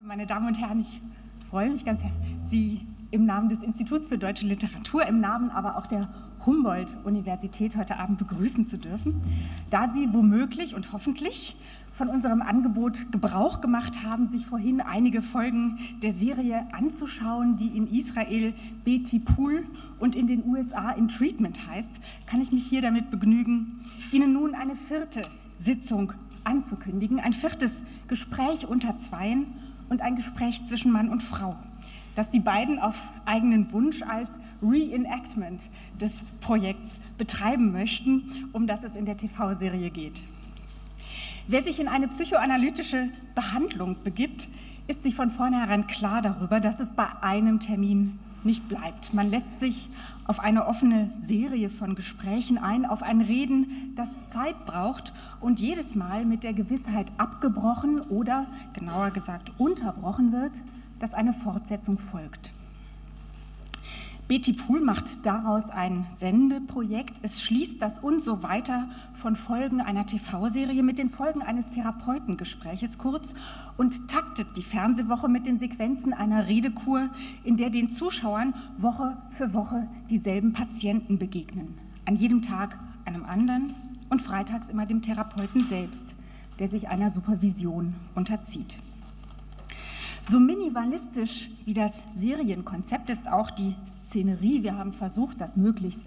Meine Damen und Herren, ich freue mich ganz herzlich, Sie im Namen des Instituts für Deutsche Literatur, im Namen aber auch der Humboldt-Universität heute Abend begrüßen zu dürfen, da Sie womöglich und hoffentlich von unserem Angebot Gebrauch gemacht haben, sich vorhin einige Folgen der Serie anzuschauen, die in Israel Betipool und in den USA in Treatment heißt, kann ich mich hier damit begnügen, Ihnen nun eine vierte Sitzung anzukündigen, ein viertes Gespräch unter Zweien und ein Gespräch zwischen Mann und Frau, das die beiden auf eigenen Wunsch als Reenactment des Projekts betreiben möchten, um das es in der TV-Serie geht. Wer sich in eine psychoanalytische Behandlung begibt, ist sich von vornherein klar darüber, dass es bei einem Termin nicht bleibt. Man lässt sich auf eine offene Serie von Gesprächen ein, auf ein Reden, das Zeit braucht und jedes Mal mit der Gewissheit abgebrochen oder, genauer gesagt, unterbrochen wird, dass eine Fortsetzung folgt. Betipool macht daraus ein Sendeprojekt. Es schließt das und so weiter von Folgen einer TV-Serie mit den Folgen eines Therapeutengespräches kurz und taktet die Fernsehwoche mit den Sequenzen einer Redekur, in der den Zuschauern Woche für Woche dieselben Patienten begegnen. An jedem Tag einem anderen und freitags immer dem Therapeuten selbst, der sich einer Supervision unterzieht. So minimalistisch wie das Serienkonzept ist auch die Szenerie. Wir haben versucht, das möglichst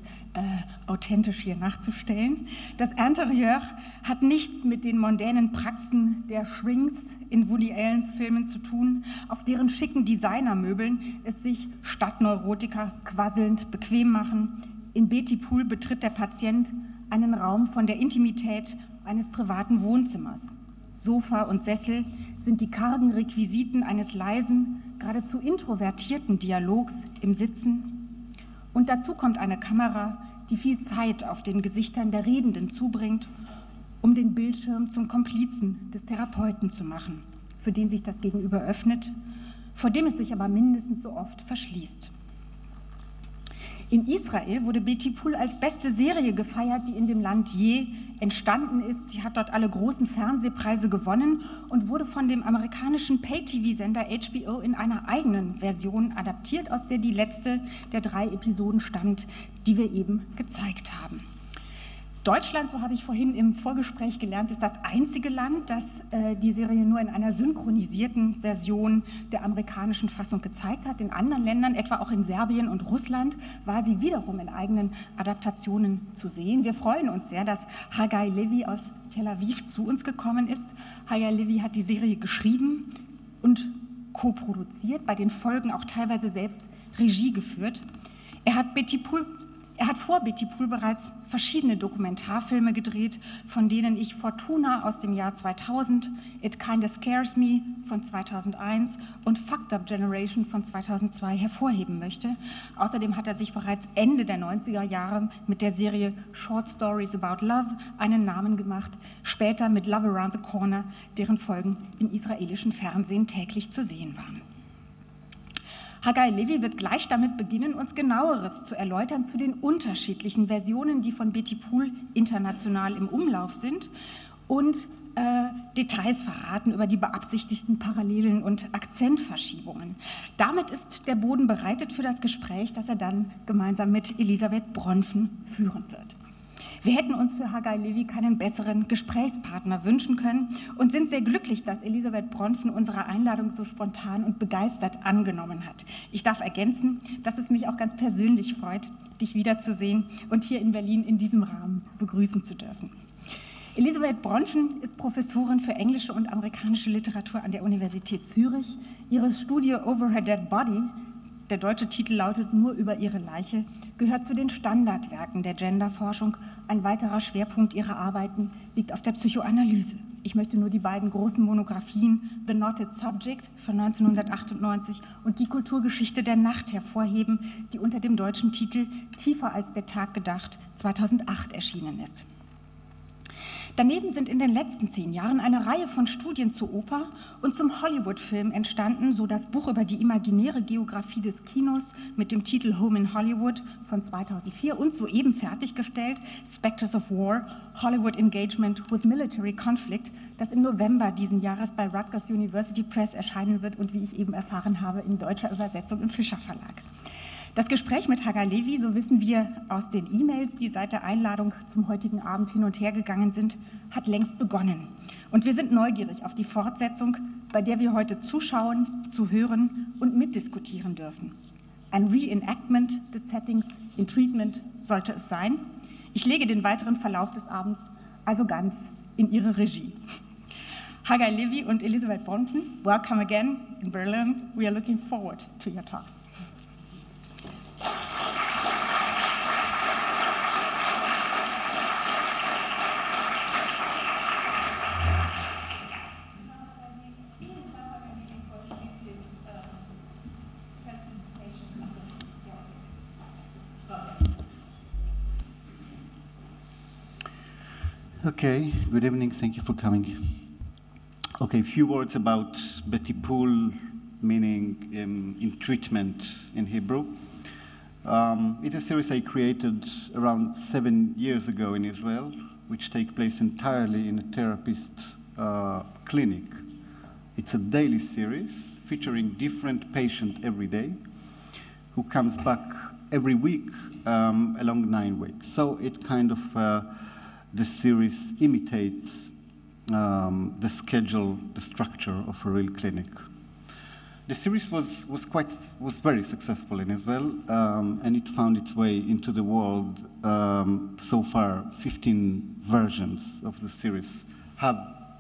authentisch hier nachzustellen. Das Interieur hat nichts mit den mondänen Praxen der Shrinks in Woody Allens Filmen zu tun, auf deren schicken Designermöbeln es sich Stadtneurotiker quasselnd bequem machen. In Betipool betritt der Patient einen Raum von der Intimität eines privaten Wohnzimmers. Sofa und Sessel sind die kargen Requisiten eines leisen, geradezu introvertierten Dialogs im Sitzen. Und dazu kommt eine Kamera, die viel Zeit auf den Gesichtern der Redenden zubringt, um den Bildschirm zum Komplizen des Therapeuten zu machen, für den sich das Gegenüber öffnet, vor dem es sich aber mindestens so oft verschließt. In Israel wurde Betipool als beste Serie gefeiert, die in dem Land je entstanden ist. Sie hat dort alle großen Fernsehpreise gewonnen und wurde von dem amerikanischen Pay-TV-Sender HBO in einer eigenen Version adaptiert, aus der die letzte der 3 Episoden stammt, die wir eben gezeigt haben. Deutschland, so habe ich vorhin im Vorgespräch gelernt, ist das einzige Land, das die Serie nur in einer synchronisierten Version der amerikanischen Fassung gezeigt hat. In anderen Ländern, etwa auch in Serbien und Russland, war sie wiederum in eigenen Adaptationen zu sehen. Wir freuen uns sehr, dass Hagai Levi aus Tel Aviv zu uns gekommen ist. Hagai Levi hat die Serie geschrieben und co-produziert, bei den Folgen auch teilweise selbst Regie geführt. Er hat vor Betipool bereits verschiedene Dokumentarfilme gedreht, von denen ich Fortuna aus dem Jahr 2000, It Kinda Scares Me von 2001 und Fucked Up Generation von 2002 hervorheben möchte. Außerdem hat er sich bereits Ende der 90er Jahre mit der Serie Short Stories About Love einen Namen gemacht, später mit Love Around the Corner, deren Folgen im israelischen Fernsehen täglich zu sehen waren. Hagai Levi wird gleich damit beginnen, uns Genaueres zu erläutern zu den unterschiedlichen Versionen, die von Betipool international im Umlauf sind und Details verraten über die beabsichtigten Parallelen und Akzentverschiebungen. Damit ist der Boden bereitet für das Gespräch, das er dann gemeinsam mit Elisabeth Bronfen führen wird. Wir hätten uns für Hagai Levi keinen besseren Gesprächspartner wünschen können und sind sehr glücklich, dass Elisabeth Bronfen unsere Einladung so spontan und begeistert angenommen hat. Ich darf ergänzen, dass es mich auch ganz persönlich freut, dich wiederzusehen und hier in Berlin in diesem Rahmen begrüßen zu dürfen. Elisabeth Bronfen ist Professorin für englische und amerikanische Literatur an der Universität Zürich. Ihre Studie Over Her Dead Body, der deutsche Titel lautet Nur über ihre Leiche, gehört zu den Standardwerken der Genderforschung. Ein weiterer Schwerpunkt ihrer Arbeiten liegt auf der Psychoanalyse. Ich möchte nur die beiden großen Monographien The Knotted Subject von 1998 und Die Kulturgeschichte der Nacht hervorheben, die unter dem deutschen Titel Tiefer als der Tag gedacht 2008 erschienen ist. Daneben sind in den letzten 10 Jahren eine Reihe von Studien zur Oper und zum Hollywood-Film entstanden, so das Buch über die imaginäre Geografie des Kinos mit dem Titel Home in Hollywood von 2004 und soeben fertiggestellt Spectres of War, Hollywood Engagement with Military Conflict, das im November diesen Jahres bei Rutgers University Press erscheinen wird und, wie ich eben erfahren habe, in deutscher Übersetzung im Fischer Verlag. Das Gespräch mit Hagai Levi, so wissen wir aus den E-Mails, die seit der Einladung zum heutigen Abend hin und her gegangen sind, hat längst begonnen. Und wir sind neugierig auf die Fortsetzung, bei der wir heute zuschauen, zuhören und mitdiskutieren dürfen. Ein Reenactment des Settings in Treatment sollte es sein. Ich lege den weiteren Verlauf des Abends also ganz in Ihre Regie. Hagai Levi und Elisabeth Bronfen, welcome again in Berlin. We are looking forward to your talks. Okay, good evening, thank you for coming. Okay, a few words about Betipool, meaning in treatment in Hebrew. It's a series I created around 7 years ago in Israel, which takes place entirely in a therapist's clinic. It's a daily series featuring different patients every day who comes back every week along 9 weeks. So it kind of the series imitates the schedule, the structure of a real clinic. The series was very successful in Israel, and it found its way into the world. So far, 15 versions of the series have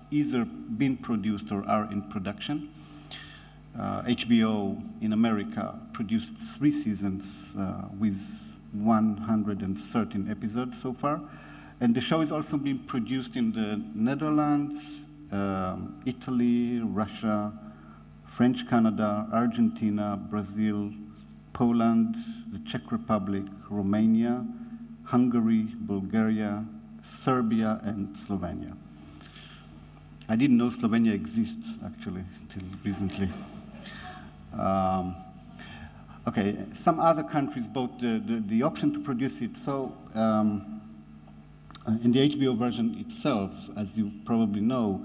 either been produced or are in production. HBO in America produced 3 seasons with 113 episodes so far. And the show is also being produced in the Netherlands, Italy, Russia, French Canada, Argentina, Brazil, Poland, the Czech Republic, Romania, Hungary, Bulgaria, Serbia, and Slovenia. I didn't know Slovenia exists, actually, until recently. Okay, some other countries bought the option to produce it. So. And the HBO version itself, as you probably know,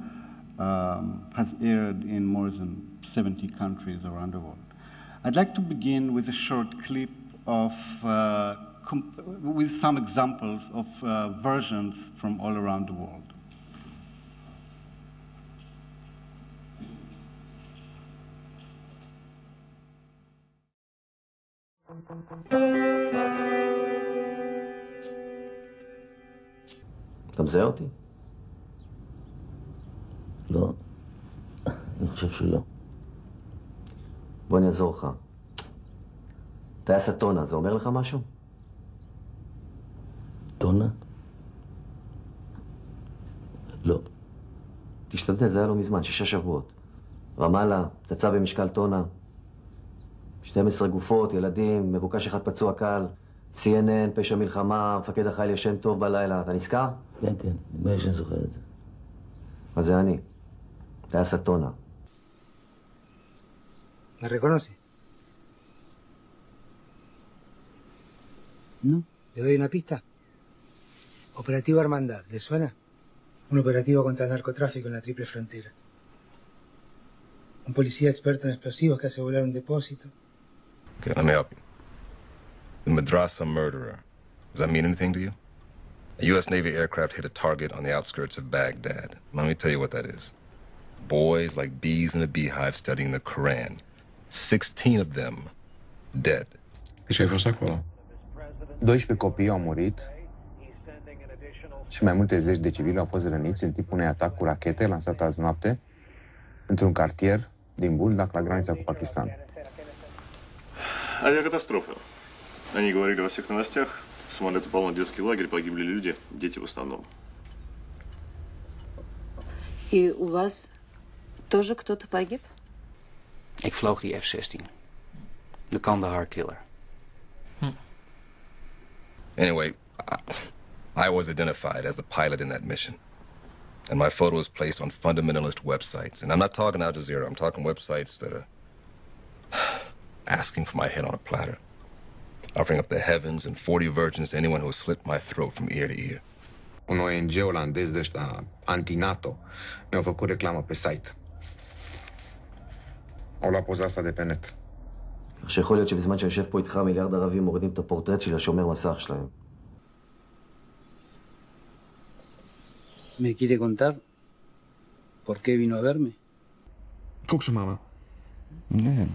has aired in more than 70 countries around the world. I'd like to begin with a short clip of, with some examples of versions from all around the world. אתה מזהה אותי? לא, אני חושב שלא. בוא אני אעזור לך. טייס הטונה, זה אומר לך משהו? טונה? לא. תשתדל, זה היה לא מזמן, 6 שבועות. רמאללה, פצצה במשקל טונה. 12 גופות, ילדים, מבוקש אחד פצוע קל. CNN, פשע מלחמה, מפקד החיל ישן טוב בלילה. אתה נזכר? כן, כן, נדמה לי שאני זוכר את זה. אז זה אני. טייס הטונה. ¿Me reconoce? No. ¿Le doy una pista? Operativo Hermandad, ¿le suena? Un operativo contra el narcotráfico en la triple frontera. Un policía experto en explosivos que hace volar un depósito. Okay, let me help you. The Madrasa murderer. Does that mean anything to you? A U.S. Navy aircraft hit a target on the outskirts of Baghdad. Let me tell you what that is. Boys like bees in a beehive studying the Quran. 16 of them dead. Ce ai fost acolo? 12 copii au murit și mai multe zeci de civili au fost răniți în timpul unui atac cu rachete lansat azi noapte într-un cartier din Buldak, la granița cu Pakistan. Авиакатастрофа. Они говорили во всех новостях. Самолет упал на детский лагерь, погибли люди, дети в основном. И у вас тоже кто-то погиб? Ik vloog die F-16. De Kandahar Killer. Anyway, I was identified as the pilot in that mission. And my photo is placed on fundamentalist websites. And I'm not talking Al Jazeera. I'm talking websites that are asking for my head on a platter, offering up the heavens and 40 virgins to anyone who has slit my throat from ear to ear. Un ONG olandez de ăștia, anti-NATO, mi-au făcut reclamă pe site. Au luat poza asta de pe net. כך שיכול להיות שבזמן שיושב פה איתך מיליארד ערבים מורידים את הפורטרט של השומר מסך שלהם. ¿Me quiere contar por qué vino a verme? Слушай, мама. Ne,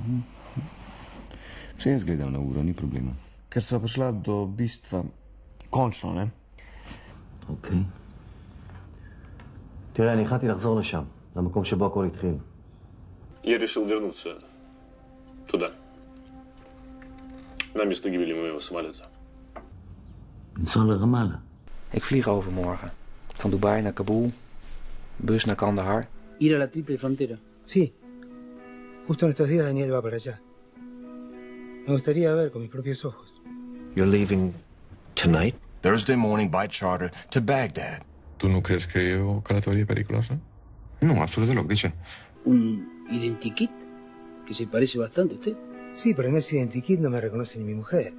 vse jaz gledam na uro, ni problema. Ker sva prišla do bistva. Končno, ne? אוקיי. תראה, אני החלטתי לחזור לשם, למקום שבו הכל התחיל. Я решил вернуться туда, на место гибели моего самолета. לנסוע לרמאללה. Ik vlieg overmorgen. Van Dubai naar Kabul, bus naar Kandahar. Ir a la triple frontera. Sí. Justo en estos días Daniel va para allá. Me gustaría ver con mis propios ojos. You're leaving tonight? Thursday morning by charter to Baghdad. Tu nu crezi că e o călătorie periculoasă? Nu, absolut deloc. De ce? Un identikit que se parece bastante a usted. Sí, pero en ese identikit no me reconoce ni mi mujer.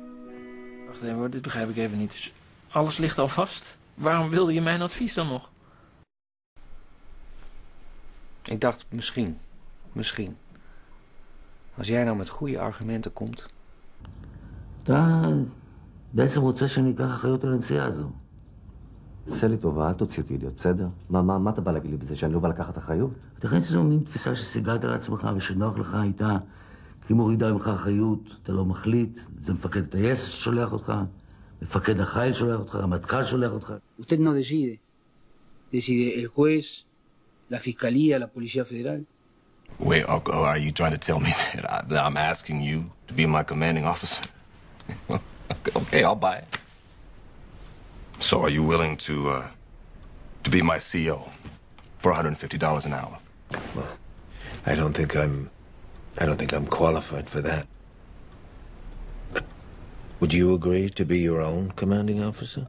Wacht even hoor, dit begrijp ik even niet. Dus alles ligt al vast? Waarom wilde je mijn advies dan nog? Ik dacht, misschien. Als jij nou met goede argumenten komt... אתה בעצם רוצה שאני אקח אחריות על הנסיעה הזו. עשה לי טובה, אל תוציא אותי אידיוט, בסדר? מה אתה בא להגיד לי בזה, שאני לא בא לקחת אחריות? תכן שזו מין תפיסה שסיגלת על עצמך ושנוח לך איתה, כי מורידה ממך אחריות, אתה לא מחליט, זה מפקד הטייס ששולח אותך, מפקד החיל שולח אותך, המטכ"ל שולח אותך. Usted no decide. Decide el juez, la fiscalía, la policía federal. Wait, are you trying to tell me that I'm asking you to be my commanding officer? Okay, I'll buy it. So are you willing to be my CO for $150 an hour? Well, I don't think I'm qualified for that. But would you agree to be your own commanding officer?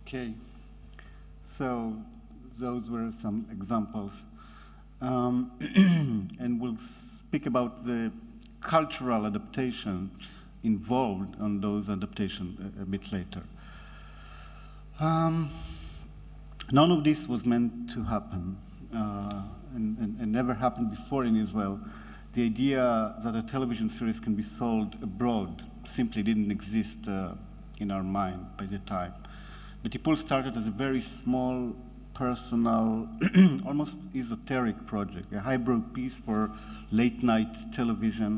Okay, so those were some examples. And we'll speak about the cultural adaptation involved on those adaptations a bit later. None of this was meant to happen and never happened before in Israel. The idea that a television series can be sold abroad simply didn't exist in our mind by the time. But Tipul started as a very small, personal, almost esoteric project, a highbrow piece for late-night television,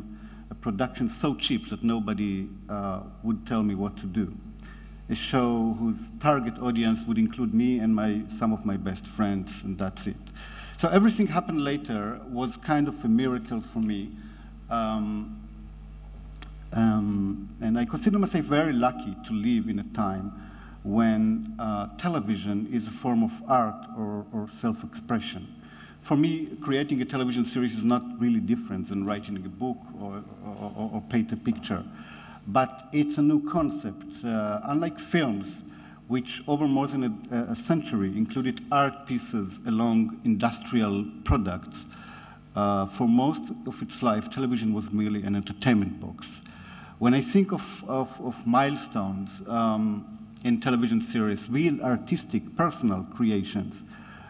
a production so cheap that nobody would tell me what to do. A show whose target audience would include me and some of my best friends, and that's it. So everything happened later was kind of a miracle for me. And I consider myself very lucky to live in a time when television is a form of art or self-expression. For me, creating a television series is not really different than writing a book or paint a picture. But it's a new concept. Unlike films, which over more than a century included art pieces along industrial products, for most of its life, television was merely an entertainment box. When I think of milestones in television series, real artistic, personal creations,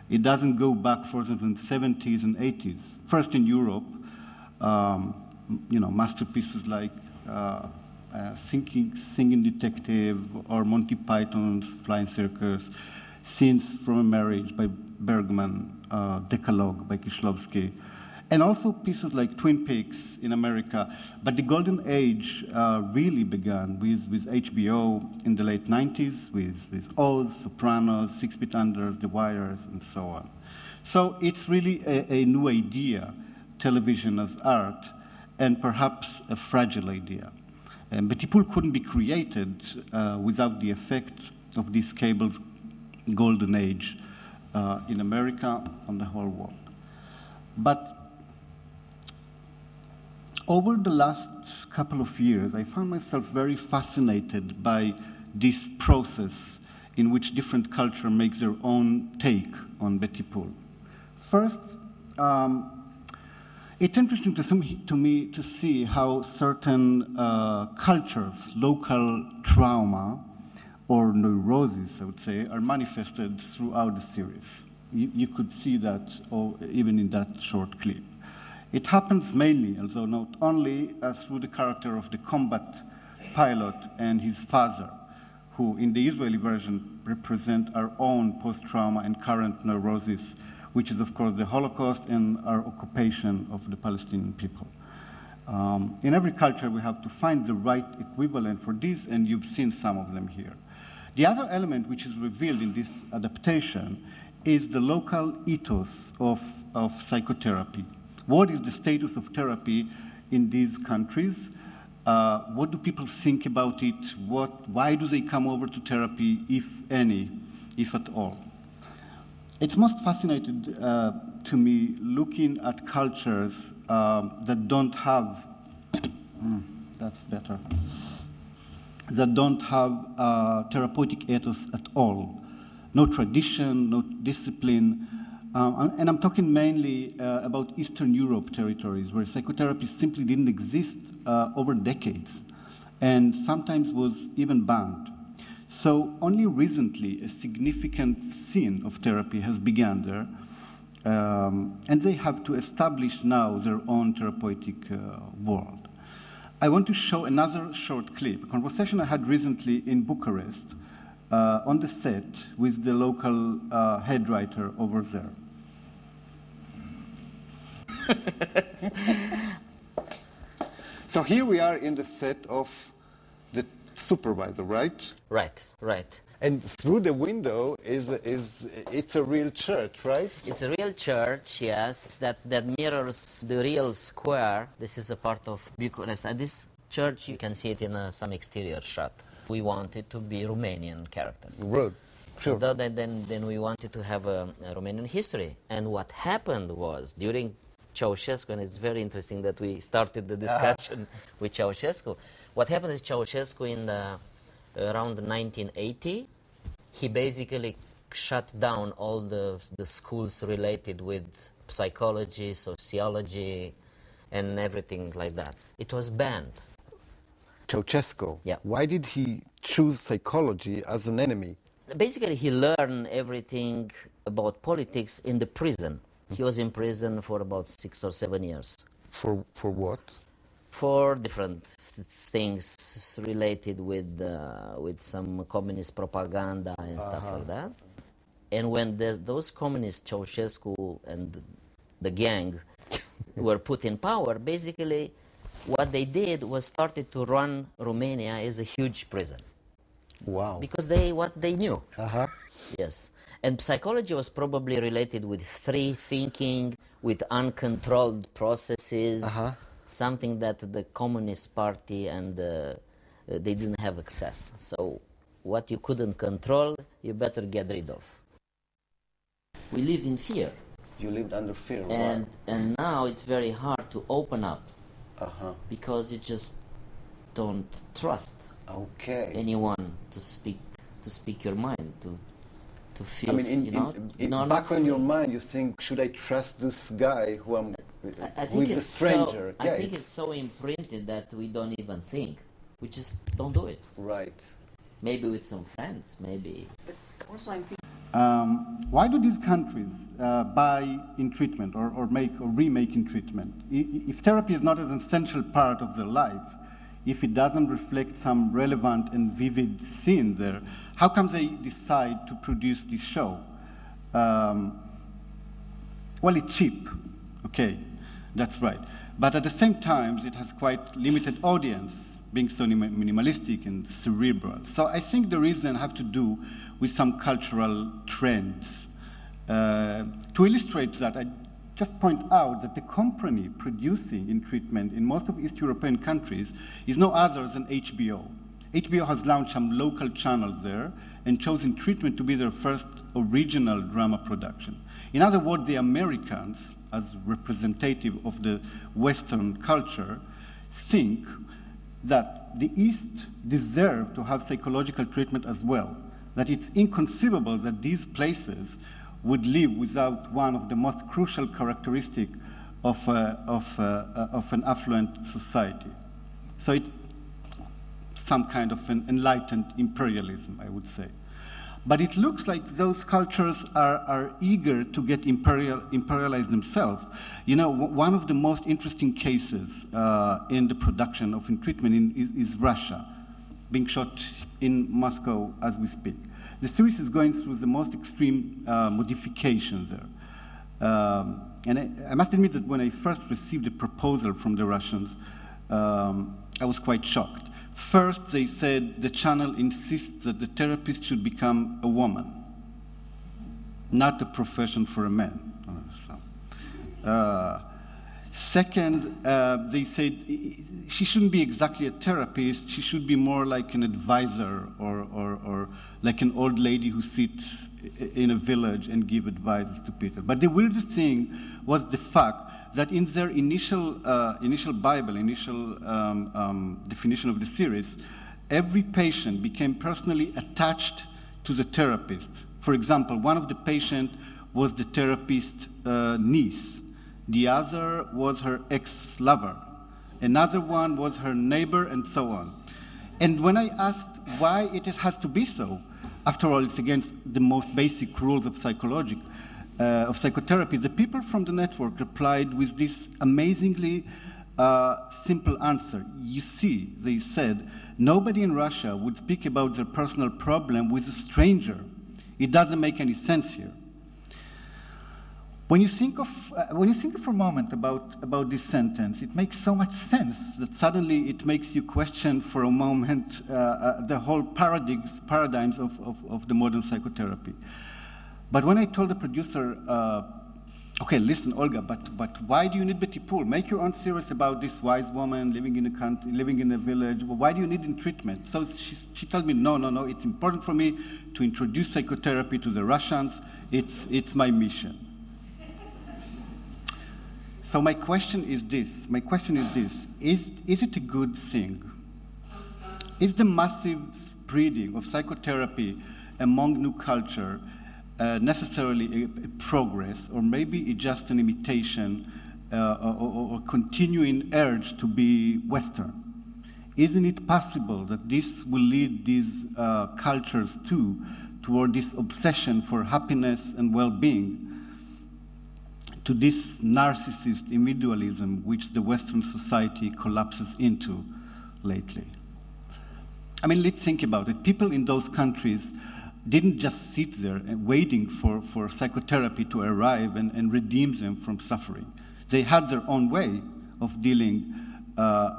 it doesn't go back further than the 70s and 80s. First in Europe, masterpieces like Singing Detective or Monty Python's Flying Circus, Scenes from a Marriage by Bergman, Decalogue by Kieślowski, And also pieces like Twin Peaks in America. But the golden age really began with HBO in the late 90s, with Oz, Sopranos, 6 Feet Under, The Wires, and so on. So it's really a new idea, television as art, and perhaps a fragile idea. But people couldn't be created without the effect of this cable's golden age in America and the whole world. But over the last couple of years, I found myself very fascinated by this process in which different culture makes their own take on Betty Poole. First, it's interesting to me to see how certain cultures, local trauma or neurosis, I would say, are manifested throughout the series. You could see that even in that short clip. It happens mainly, although not only, through the character of the combat pilot and his father, who in the Israeli version represent our own post-trauma and current neurosis, which is of course the Holocaust and our occupation of the Palestinian people. In every culture we have to find the right equivalent for this, and you've seen some of them here. The other element which is revealed in this adaptation is the local ethos of psychotherapy. What is the status of therapy in these countries? What do people think about it? Why do they come over to therapy, if any, if at all? It's most fascinating to me looking at cultures that don't have, that's better, that don't have therapeutic ethos at all. No tradition, no discipline. And I'm talking mainly about Eastern Europe territories where psychotherapy simply didn't exist over decades and sometimes was even banned. So only recently a significant scene of therapy has begun there, and they have to establish now their own therapeutic world. I want to show another short clip, a conversation I had recently in Bucharest on the set with the local head writer over there. So here we are in the set of the supervisor, right? Right, right. And through the window it's a real church, right? It's a real church, yes, that mirrors the real square. This is a part of Bucharest. And this church, you can see it in some exterior shot. We wanted to be Romanian characters. Right. Sure. So then we wanted to have a Romanian history. And what happened was, during Ceausescu, and it's very interesting that we started the discussion with Ceausescu. What happened is Ceausescu in around 1980, he basically shut down all the schools related with psychology, sociology, and everything like that. It was banned. Ceausescu? Yeah. Why did he choose psychology as an enemy? Basically, he learned everything about politics in the prison. He was in prison for about 6 or 7 years. For what? For different things related with some communist propaganda and stuff like that. And when those communists, Ceausescu and the gang, were put in power, basically what they did was started to run Romania as a huge prison. Wow. Because what they knew. Yes. And psychology was probably related with free thinking, with uncontrolled processes, something that the Communist Party and they didn't have access. So what you couldn't control, you better get rid of. We lived in fear. You lived under fear, and now it's very hard to open up because you just don't trust anyone to speak your mind, to feel. I mean, back in your mind, you think, should I trust this guy who is a stranger? I think it's so imprinted that we don't even think. We just don't do it. Right. Maybe with some friends, maybe. Also, I'm thinking. Why do these countries buy in treatment or remake in treatment? If therapy is not an essential part of their life, if it doesn't reflect some relevant and vivid scene there, how come they decide to produce this show? Well, it's cheap, okay. That's right. But at the same time, it has quite limited audience, being so minimalistic and cerebral. So I think the reason have to do with some cultural trends. To illustrate that, I just point out that the company producing in treatment in most of East European countries is no other than HBO. HBO has launched some local channels there and chosen treatment to be their first original drama production. In other words, the Americans, as representative of the Western culture, think that the East deserve to have psychological treatment as well, that it's inconceivable that these places would live without one of the most crucial characteristics of an affluent society. So it's some kind of an enlightened imperialism, I would say. But it looks like those cultures are eager to get imperialized themselves. You know, one of the most interesting cases in the production of treatment is Russia, being shot in Moscow as we speak. The series is going through the most extreme modifications there. And I must admit that when I first received the proposal from the Russians, I was quite shocked. First, they said the channel insists that the therapist should become a woman, not a profession for a man. Second, they said she shouldn't be exactly a therapist, she should be more like an advisor or like an old lady who sits in a village and give advice to people. But the weirdest thing was the fact that in their initial definition of the series, every patient became personally attached to the therapist. For example, one of the patients was the therapist's niece. The other was her ex-lover. Another one was her neighbor, and so on. And when I asked why it has to be so, after all, it's against the most basic rules of psychotherapy, the people from the network replied with this amazingly simple answer. You see, they said, nobody in Russia would speak about their personal problem with a stranger. It doesn't make any sense here. When you think for a moment about this sentence, it makes so much sense that suddenly it makes you question for a moment the whole paradigms of the modern psychotherapy. But when I told the producer, okay, listen, Olga, but why do you need betipool? Make your own series about this wise woman living in a country, living in a village. Why do you need treatment? So she told me, no, it's important for me to introduce psychotherapy to the Russians. It's my mission. So my question is this. Is it a good thing? Is the massive spreading of psychotherapy among new culture necessarily a progress, or maybe it's just an imitation or continuing urge to be Western? Isn't it possible that this will lead these cultures toward this obsession for happiness and well-being, to this narcissist individualism which the Western society collapses into lately? I mean, let's think about it. People in those countries didn't just sit there and waiting for psychotherapy to arrive and redeem them from suffering. They had their own way of dealing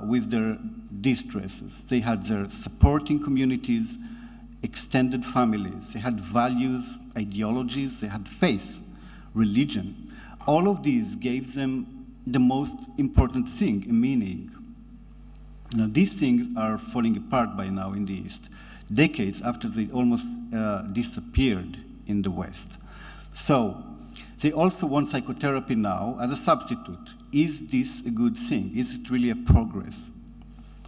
with their distresses. They had their supporting communities, extended families. They had values, ideologies. They had faith, religion. All of these gave them the most important thing, a meaning. Now, these things are falling apart by now in the East, decades after they almost disappeared in the West. So they also want psychotherapy now as a substitute. Is this a good thing? Is it really a progress?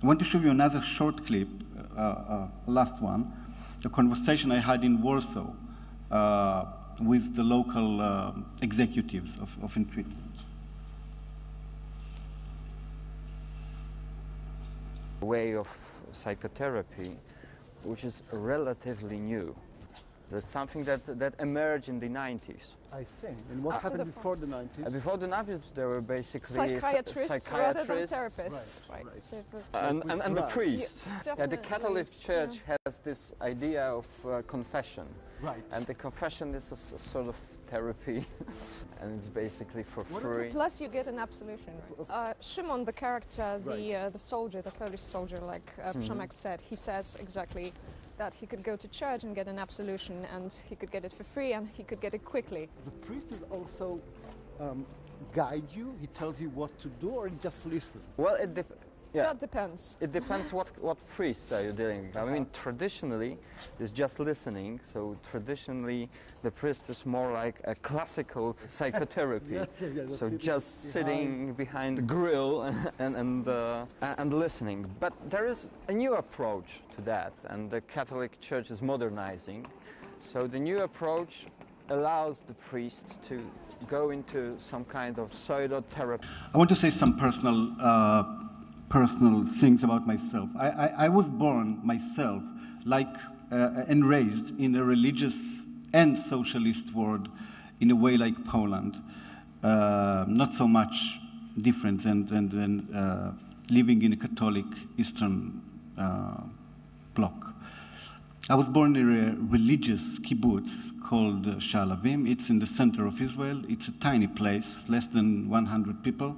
I want to show you another short clip, last one, a conversation I had in Warsaw with the local executives of treatment. Way of psychotherapy, which is relatively new. There's something that emerged in the 90s. I see. And what happened before the 90s? Before the 90s, there were basically psychiatrists rather than therapists. Right. So, and the priests. Yeah, the Catholic Church has this idea of confession. Right. And the confession is a sort of therapy, and it's basically for free. Plus you get an absolution. Szymon, the character, the soldier, the Polish soldier, like Przemek said, he says exactly that he could go to church and get an absolution, and he could get it for free, and he could get it quickly. The priest is also guide you? He tells you what to do, or he just listens? Well, that depends. It depends what priests are you dealing with. I mean, traditionally, it's just listening. So traditionally, the priest is more like a classical psychotherapy. So just sitting behind the grill and listening. But there is a new approach to that, and the Catholic Church is modernizing. So the new approach allows the priest to go into some kind of pseudo-therapy. I want to say some personal things about myself. I was born myself, and raised in a religious and socialist world, in a way like Poland. Not so much different than living in a Catholic Eastern bloc. I was born in a religious kibbutz called Sha'alavim. It's in the center of Israel. It's a tiny place, less than 100 people.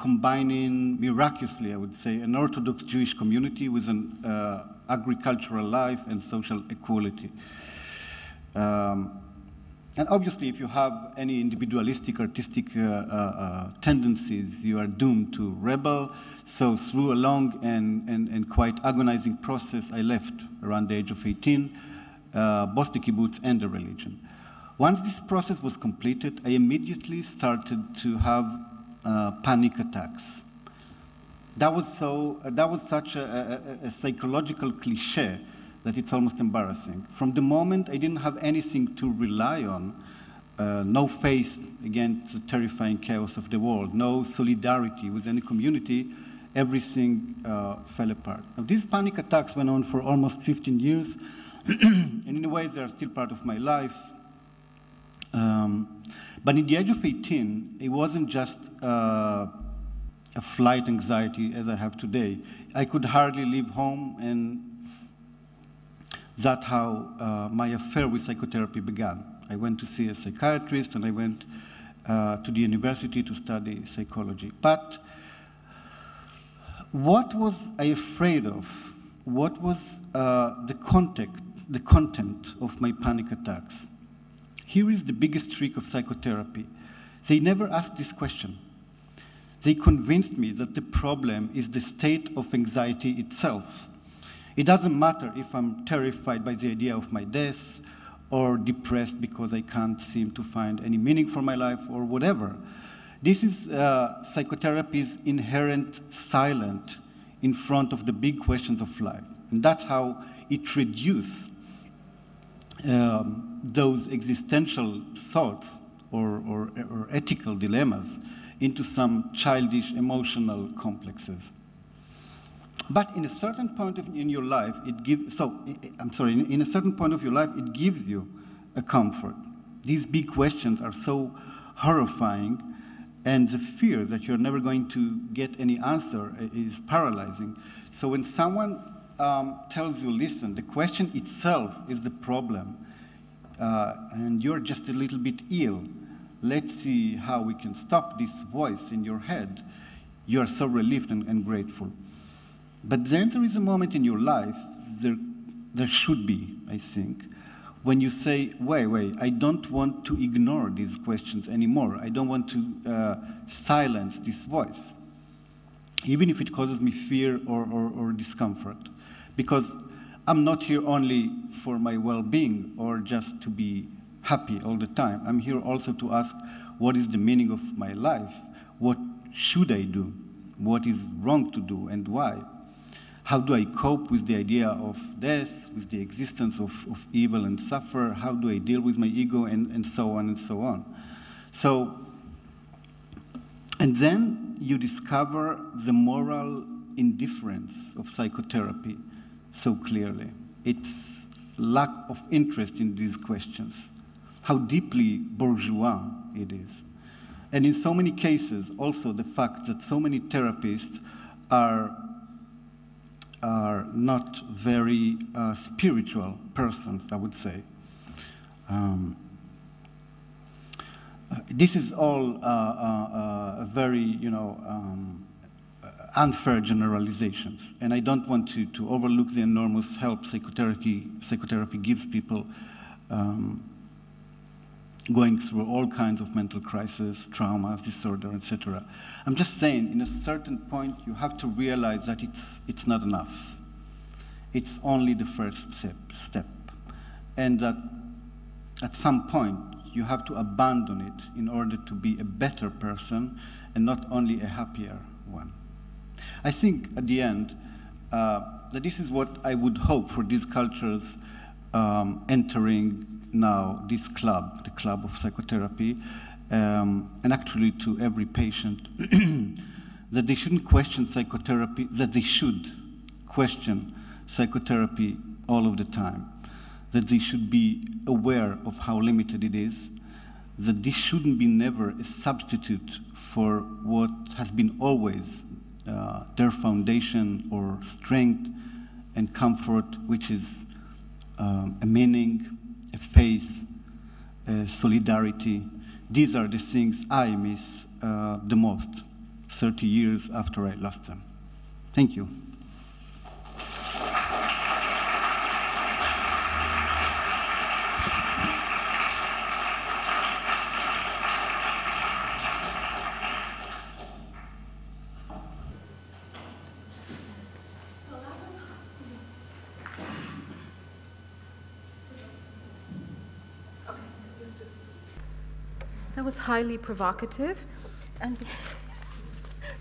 Combining, miraculously, I would say, an Orthodox Jewish community with an agricultural life and social equality. And obviously, if you have any individualistic, artistic tendencies, you are doomed to rebel. So through a long and quite agonizing process, I left around the age of 18, both the kibbutz and the religion. Once this process was completed, I immediately started to have panic attacks. That was such a psychological cliche that it's almost embarrassing. From the moment I didn't have anything to rely on, no faith against the terrifying chaos of the world, no solidarity with any community, everything fell apart. Now, these panic attacks went on for almost 15 years, and in a way they are still part of my life. But in the age of 18, it wasn't just a flight anxiety as I have today. I could hardly leave home, and that's how my affair with psychotherapy began. I went to see a psychiatrist, and I went to the university to study psychology. But what was I afraid of? What was the content of my panic attacks? Here is the biggest trick of psychotherapy. They never asked this question. They convinced me that the problem is the state of anxiety itself. It doesn't matter if I'm terrified by the idea of my death, or depressed because I can't seem to find any meaning for my life, or whatever. This is psychotherapy's inherent silence in front of the big questions of life. And that's how it reduces those existential thoughts or ethical dilemmas into some childish emotional complexes. But in a certain point in your life, in a certain point of your life, it gives you a comfort. These big questions are so horrifying, and the fear that you're never going to get any answer is paralyzing. So when someone tells you, listen, the question itself is the problem, and you're just a little bit ill, let's see how we can stop this voice in your head, you are so relieved and grateful. But then there is a moment in your life, there should be, I think, when you say, wait, I don't want to ignore these questions anymore. I don't want to silence this voice, even if it causes me fear or discomfort. Because I'm not here only for my well-being or just to be happy all the time. I'm here also to ask, what is the meaning of my life? What should I do? What is wrong to do, and why? How do I cope with the idea of death, with the existence of evil and suffer? How do I deal with my ego, and so on and so on? So, and then you discover the moral indifference of psychotherapy so clearly. It's lack of interest in these questions, how deeply bourgeois it is. And in so many cases, also the fact that so many therapists are not very spiritual persons, I would say. This is all a very, unfair generalizations, and I don't want to overlook the enormous help psychotherapy gives people going through all kinds of mental crises, traumas, disorder, etc. I'm just saying, in a certain point, you have to realize that it's not enough. It's only the first step, and that at some point you have to abandon it in order to be a better person and not only a happier one. I think at the end that this is what I would hope for these cultures entering now this club, the club of psychotherapy, and actually to every patient, that they shouldn't question psychotherapy, that they should question psychotherapy all of the time, that they should be aware of how limited it is, that this shouldn't be never a substitute for what has been always their foundation or strength and comfort, which is a meaning, a faith, a solidarity. These are the things I miss the most 30 years after I lost them. Thank you. That was highly provocative, and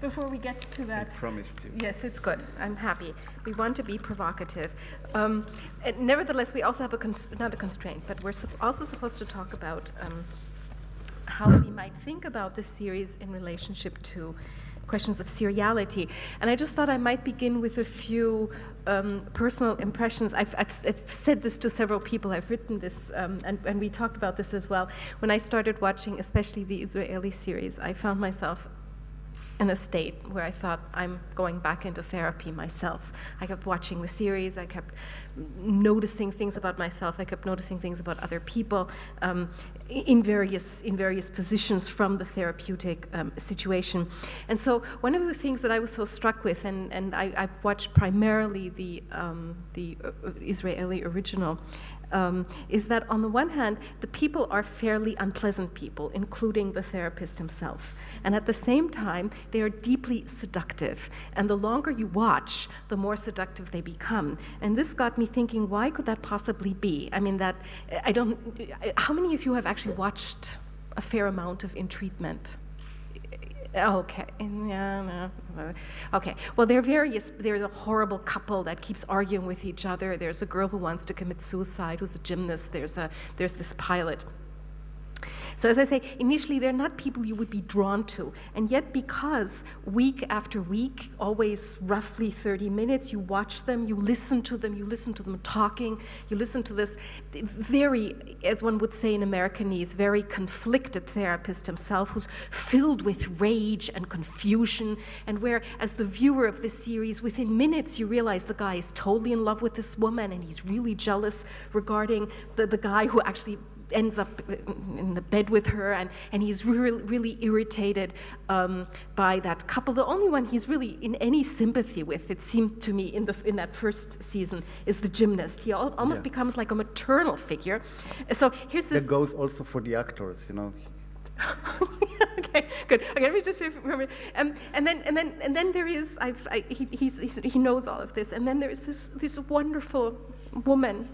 before we get to that, I promised you. Yes, it's good. I'm happy. We want to be provocative. Nevertheless, we also have not a constraint, but we're also supposed to talk about how we might think about this series in relationship to questions of seriality. And I just thought I might begin with a few personal impressions. I've said this to several people. I've written this, and we talked about this as well. When I started watching, especially the Israeli series, I found myself in a state where I thought, I'm going back into therapy myself. I kept watching the series, I kept noticing things about myself, I kept noticing things about other people in various positions from the therapeutic situation. And so one of the things that I was so struck with, and I've watched primarily the Israeli original, is that on the one hand, the people are fairly unpleasant people, including the therapist himself. And at the same time, they are deeply seductive. And the longer you watch, the more seductive they become. And this got me thinking, why could that possibly be? I mean, how many of you have actually watched a fair amount of In Treatment? Okay, yeah, no. Okay, well, there's a horrible couple that keeps arguing with each other. There's a girl who wants to commit suicide, who's a gymnast. There's this pilot. So as I say, initially they're not people you would be drawn to, and yet because week after week, always roughly 30 minutes, you watch them, you listen to them talking, you listen to this very, as one would say in Americanese, very conflicted therapist himself, who's filled with rage and confusion, and where, as the viewer of this series, within minutes you realize the guy is totally in love with this woman, and he's really jealous regarding the guy who actually ends up in the bed with her, and he's really irritated by that couple. The only one he's really in any sympathy with, it seemed to me, in that first season, is the gymnast. He almost becomes like a maternal figure. So here's this. That goes also for the actors, you know. Okay, good. Okay, let me just remember. And then there is. He knows all of this, and then there is this wonderful woman.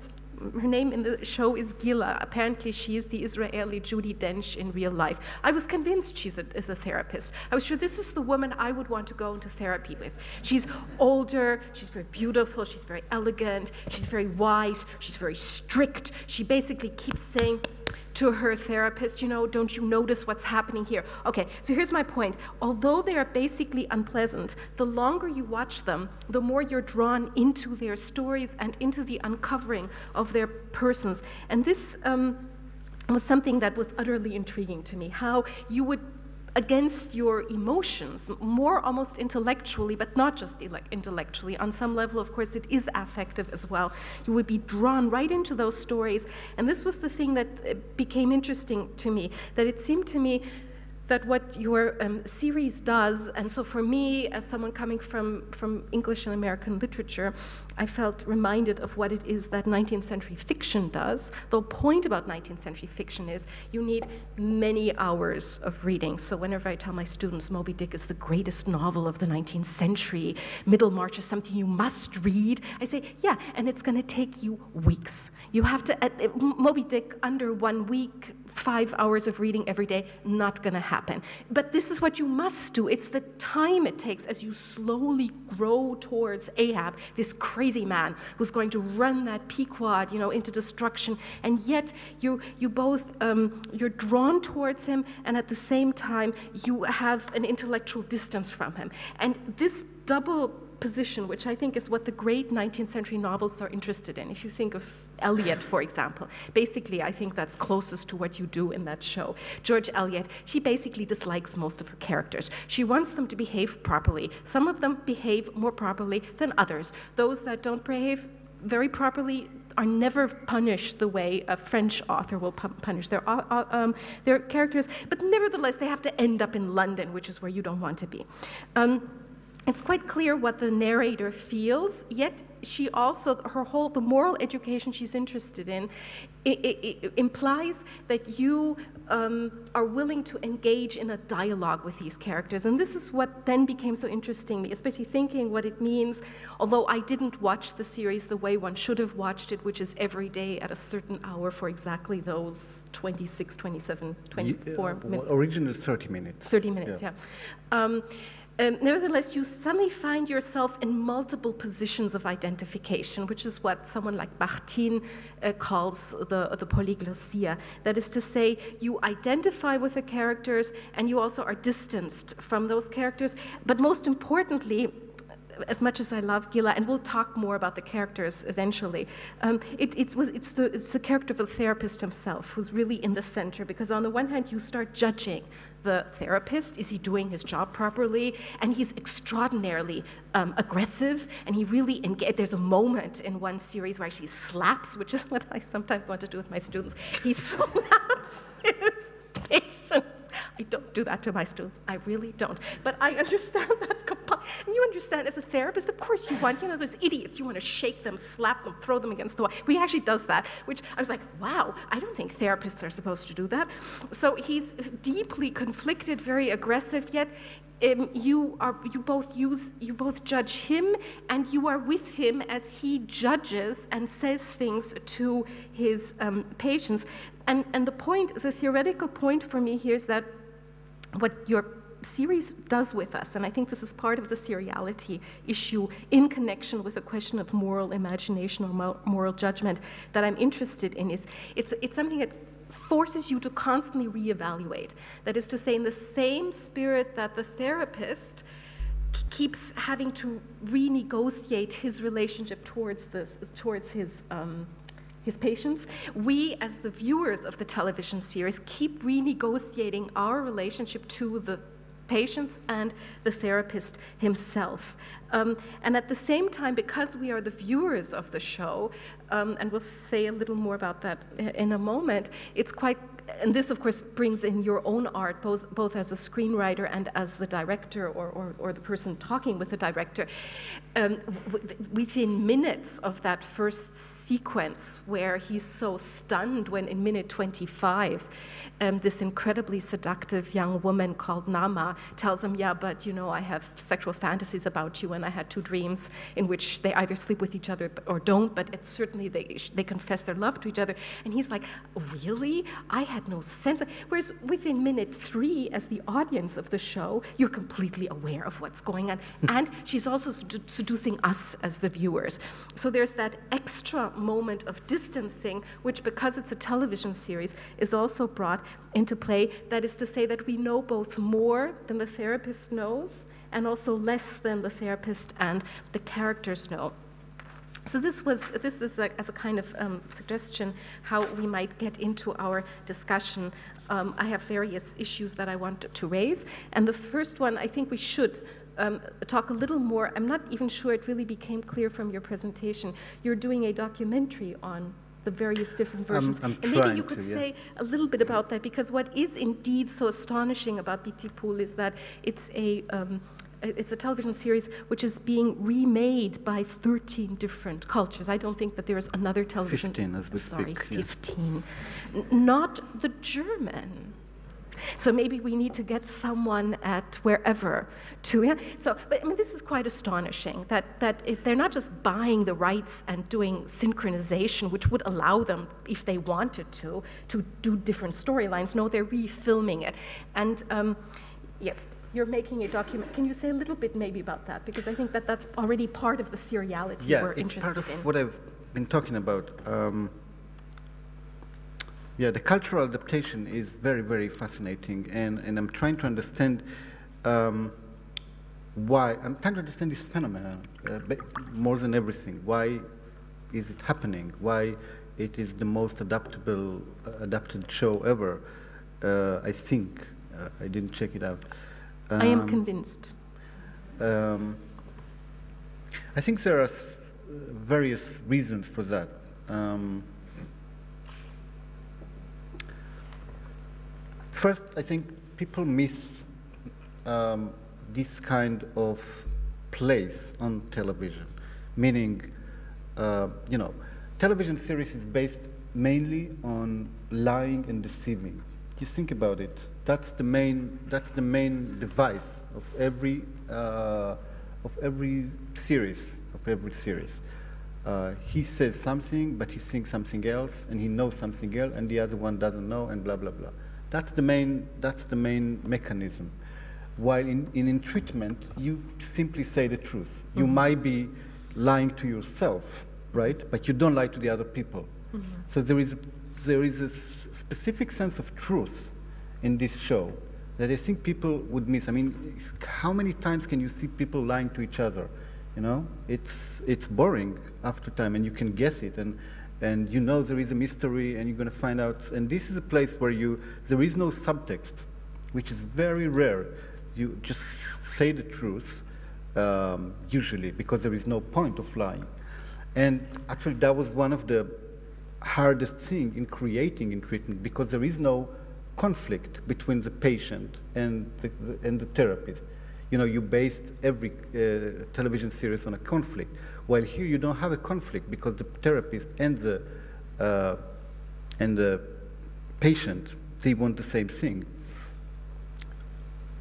Her name in the show is Gila. Apparently, she is the Israeli Judi Dench in real life. I was convinced she's a therapist. I was sure this is the woman I would want to go into therapy with. She's older, she's very beautiful, she's very elegant, she's very wise, she's very strict. She basically keeps saying, to her therapist, you know, don't you notice what's happening here? Okay, so here's my point. Although they are basically unpleasant, the longer you watch them, the more you're drawn into their stories and into the uncovering of their persons. And this was something that was utterly intriguing to me, how you would, against your emotions, more almost intellectually, but not just intellectually. On some level, of course, it is affective as well. You would be drawn right into those stories. And this was the thing that became interesting to me, that it seemed to me that what your series does, and so for me, as someone coming from English and American literature, I felt reminded of what it is that 19th century fiction does. The point about 19th century fiction is you need many hours of reading. So whenever I tell my students Moby Dick is the greatest novel of the 19th century, Middlemarch is something you must read, I say, yeah, and it's going to take you weeks. You have to, Moby Dick, under 1 week, 5 hours of reading every day, not going to happen. But this is what you must do. It's the time it takes as you slowly grow towards Ahab, this crazy man who's going to run that Pequod, you know, into destruction. And yet you both, you're drawn towards him, and at the same time you have an intellectual distance from him. And this double position, which I think is what the great 19th century novels are interested in. If you think of Eliot, for example, basically I think that's closest to what you do in that show. George Eliot, she basically dislikes most of her characters. She wants them to behave properly. Some of them behave more properly than others. Those that don't behave very properly are never punished the way a French author will punish their characters, but nevertheless they have to end up in London, which is where you don't want to be. It's quite clear what the narrator feels, yet she also, the moral education she's interested in, it implies that you are willing to engage in a dialogue with these characters. And this is what then became so interesting me, especially thinking what it means, although I didn't watch the series the way one should have watched it, which is every day at a certain hour for exactly those 26, 27, 24 minutes. Original 30 minutes. 30 minutes, yeah. Nevertheless, you suddenly find yourself in multiple positions of identification, which is what someone like Bakhtin calls the polyglossia. That is to say, you identify with the characters and you also are distanced from those characters. But most importantly, as much as I love Gila, and we'll talk more about the characters eventually, it's the character of the therapist himself who's really in the center, because on the one hand, you start judging the therapist. Is he doing his job properly? And he's extraordinarily aggressive, and he really there's a moment in one series where he slaps, which is what I sometimes want to do with my students. He slaps his patients. I don't do that to my students. I really don't. But I understand that. And you understand, as a therapist, of course you want, those idiots, you want to shake them, slap them, throw them against the wall. He actually does that, which I was like, wow, I don't think therapists are supposed to do that. So he's deeply conflicted, very aggressive, yet you both judge him, and you are with him as he judges and says things to his patients. And the theoretical point for me here is that what your series does with us, and I think this is part of the seriality issue in connection with the question of moral imagination or moral judgment that I'm interested in, is it's something that forces you to constantly reevaluate. That is to say, in the same spirit that the therapist keeps having to renegotiate his relationship towards his patients, we as the viewers of the television series keep renegotiating our relationship to the patients and the therapist himself. And at the same time, because we are the viewers of the show, and we'll say a little more about that in a moment, it's quite, and this of course brings in your own art, both as a screenwriter and as the director or the person talking with the director. Within minutes of that first sequence where he's so stunned when in minute 25, this incredibly seductive young woman called Nama tells him, yeah, but I have sexual fantasies about you, and I had 2 dreams in which they either sleep with each other or don't, but certainly they confess their love to each other. And he's like, really? I had no sense. Whereas within minute 3, as the audience of the show, you're completely aware of what's going on. And she's also seducing us as the viewers. So there's that extra moment of distancing, which, because it's a television series, is also brought into play. That is to say that we know both more than the therapist knows, and also less than the therapist and the characters know. So this is as a kind of suggestion how we might get into our discussion. I have various issues that I want to raise, and the first one, I think we should talk a little more. I'm not even sure it really became clear from your presentation. You're doing a documentary on the various different versions. I'm and maybe you could say a little bit about that, because what is indeed so astonishing about Petit Poule is that it's a television series which is being remade by 13 different cultures. I don't think that there is another television. 15 as we speak. 15. Not the German. So maybe we need to get someone at wherever to, yeah. So, but I mean, this is quite astonishing that they're not just buying the rights and doing synchronization, which would allow them, if they wanted to do different storylines. No, they're refilming it. And yes, you're making a document. Can you say a little bit maybe about that? Because I think that that's already part of the seriality we're interested in. Yeah, it's part of what I've been talking about. Yeah, the cultural adaptation is very, very fascinating, and I'm trying to understand why. I'm trying to understand this phenomenon more than everything. Why is it happening? Why it is the most adapted show ever? I think I didn't check it out. I am convinced. I think there are various reasons for that. First, I think people miss this kind of place on television, meaning, television series is based mainly on lying and deceiving. You think about it. That's the main device of every series. He says something, but he thinks something else, and he knows something else, and the other one doesn't know, and blah blah blah. That's the main mechanism. While in treatment, you simply say the truth. Mm-hmm. You might be lying to yourself, right? But you don't lie to the other people. Mm-hmm. So there is a specific sense of truth in this show that I think people would miss. I mean, how many times can you see people lying to each other? It's boring after time, and you can guess it, and there is a mystery, and you're going to find out. And this is a place where there is no subtext, which is very rare. You just say the truth, usually, because there is no point of lying. And actually, that was one of the hardest things in creating in treatment, because there is no conflict between the patient and the therapist. You based every television series on a conflict, while here you don't have a conflict, because the therapist and the patient, they want the same thing.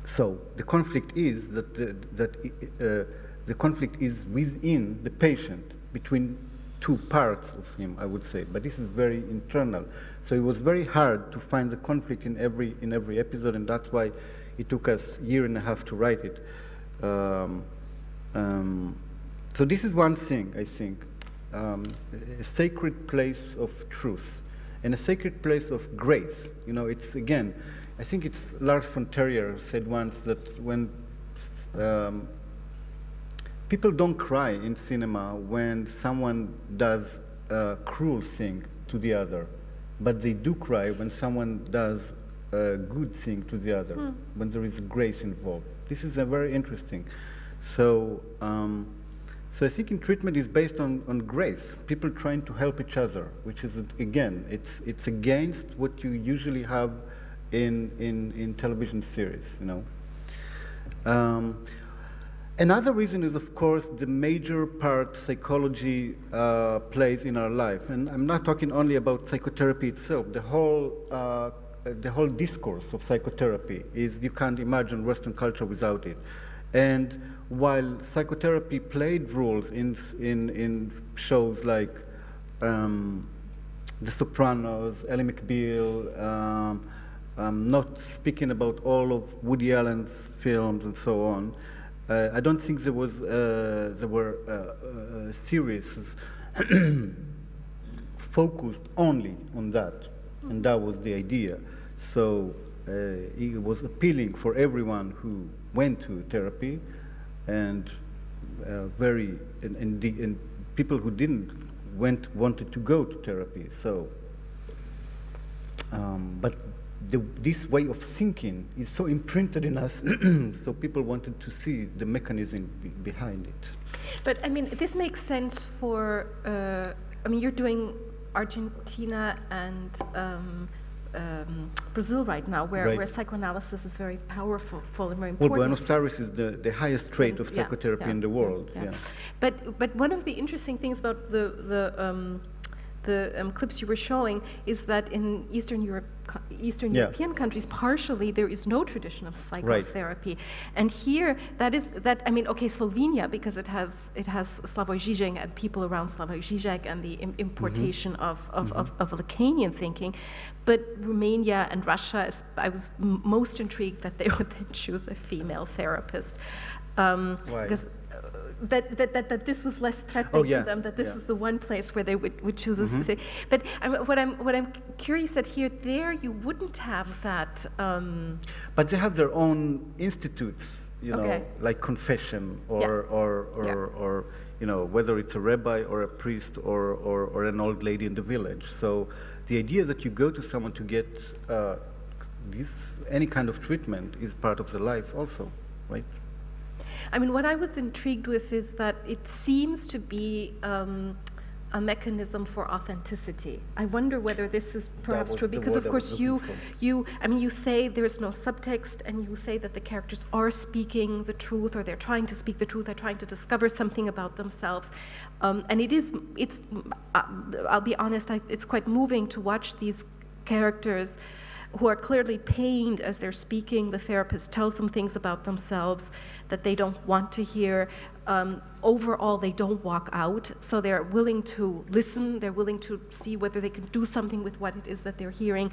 So the conflict is that the conflict is within the patient, between two parts of him, I would say. But this is very internal. So it was very hard to find the conflict in every episode, and that's why it took us a year and a half to write it. So this is one thing, I think, a sacred place of truth and a sacred place of grace. It's, again, I think it's Lars von Trier said once that when people don't cry in cinema when someone does a cruel thing to the other, but they do cry when someone does a good thing to the other, when there is grace involved. This is very interesting. So I think in treatment is based on grace, people trying to help each other, which is, again, it's against what you usually have in television series, Another reason is, of course, the major part psychology plays in our life. And I'm not talking only about psychotherapy itself. The whole discourse of psychotherapy is, you can't imagine Western culture without it. And while psychotherapy played roles in shows like The Sopranos, Ally McBeal, not speaking about all of Woody Allen's films and so on. I don't think there were series focused only on that, and that was the idea. So it was appealing for everyone who went to therapy, and and people who didn't wanted to go to therapy. So, but this way of thinking is so imprinted in us, so people wanted to see the mechanism behind it. But I mean, this makes sense for. I mean, you're doing Argentina and Brazil right now, where psychoanalysis is very powerful and very important. Well, Buenos Aires is the highest rate of psychotherapy in the world. Yeah. But one of the interesting things about the clips you were showing is that in Eastern European countries, partially there is no tradition of psychotherapy, and here I mean, okay, Slovenia, because it has Slavoj Žižek and people around Slavoj Žižek and the importation of Lacanian thinking, but Romania and Russia, I was most intrigued that they would then choose a female therapist. Why? Because that this was less threatening to them, that this was the one place where they would choose a but what I'm curious that there you wouldn't have that. But they have their own institutes, you know, like confession or you know, whether it's a rabbi or a priest or an old lady in the village. So the idea that you go to someone to get any kind of treatment is part of the life also, right? I mean, what I was intrigued with is that it seems to be a mechanism for authenticity. I wonder whether this is perhaps true, because of course I mean, you say there's no subtext, and you say that the characters are speaking the truth, or they're trying to speak the truth, they're trying to discover something about themselves. And I'll be honest, it's quite moving to watch these characters who are clearly pained as they're speaking. The therapist tells them things about themselves that they don't want to hear. Overall, they don't walk out, so they're willing to listen, they're willing to see whether they can do something with what it is that they're hearing.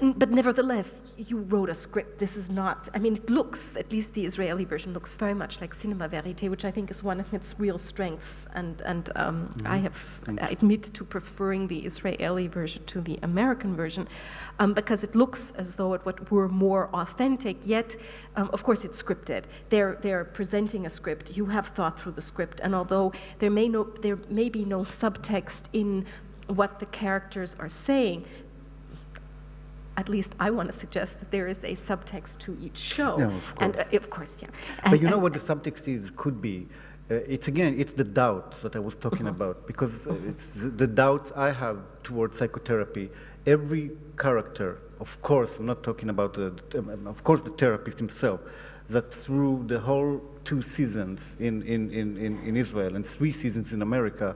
But nevertheless, you wrote a script. This is not, I mean, it looks, at least the Israeli version looks very much like cinema verite, which I think is one of its real strengths. And I admit to preferring the Israeli version to the American version, because it looks as though it were more authentic, yet, of course, it's scripted. They're presenting a script. You have thought through the script, and although there may be no subtext in what the characters are saying, at least I want to suggest that there is a subtext to each show. No, of course. And of course, yeah. But you know what the subtext is, could be? It's the doubts that I was talking about, because it's the doubts I have towards psychotherapy. Every character, of course, I'm not talking about of course the therapist himself, that through the whole 2 seasons in Israel and 3 seasons in America,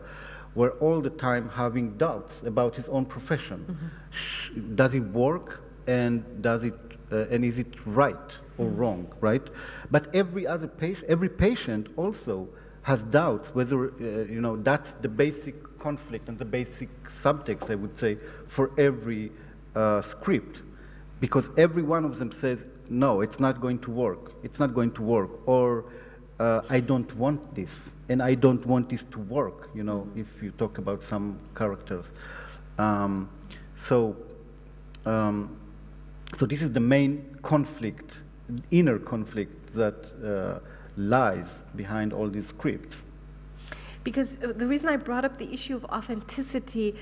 were all the time having doubts about his own profession. Does it work, and is it right or wrong, right? But every patient also has doubts whether you know, that's the basic conflict and the basic subtext, I would say, for every script, because every one of them says, no, it's not going to work. It's not going to work, or I don't want this, and I don't want this to work, you know, if you talk about some characters. So this is the main conflict, inner conflict that lies behind all these scripts. Because the reason I brought up the issue of authenticity,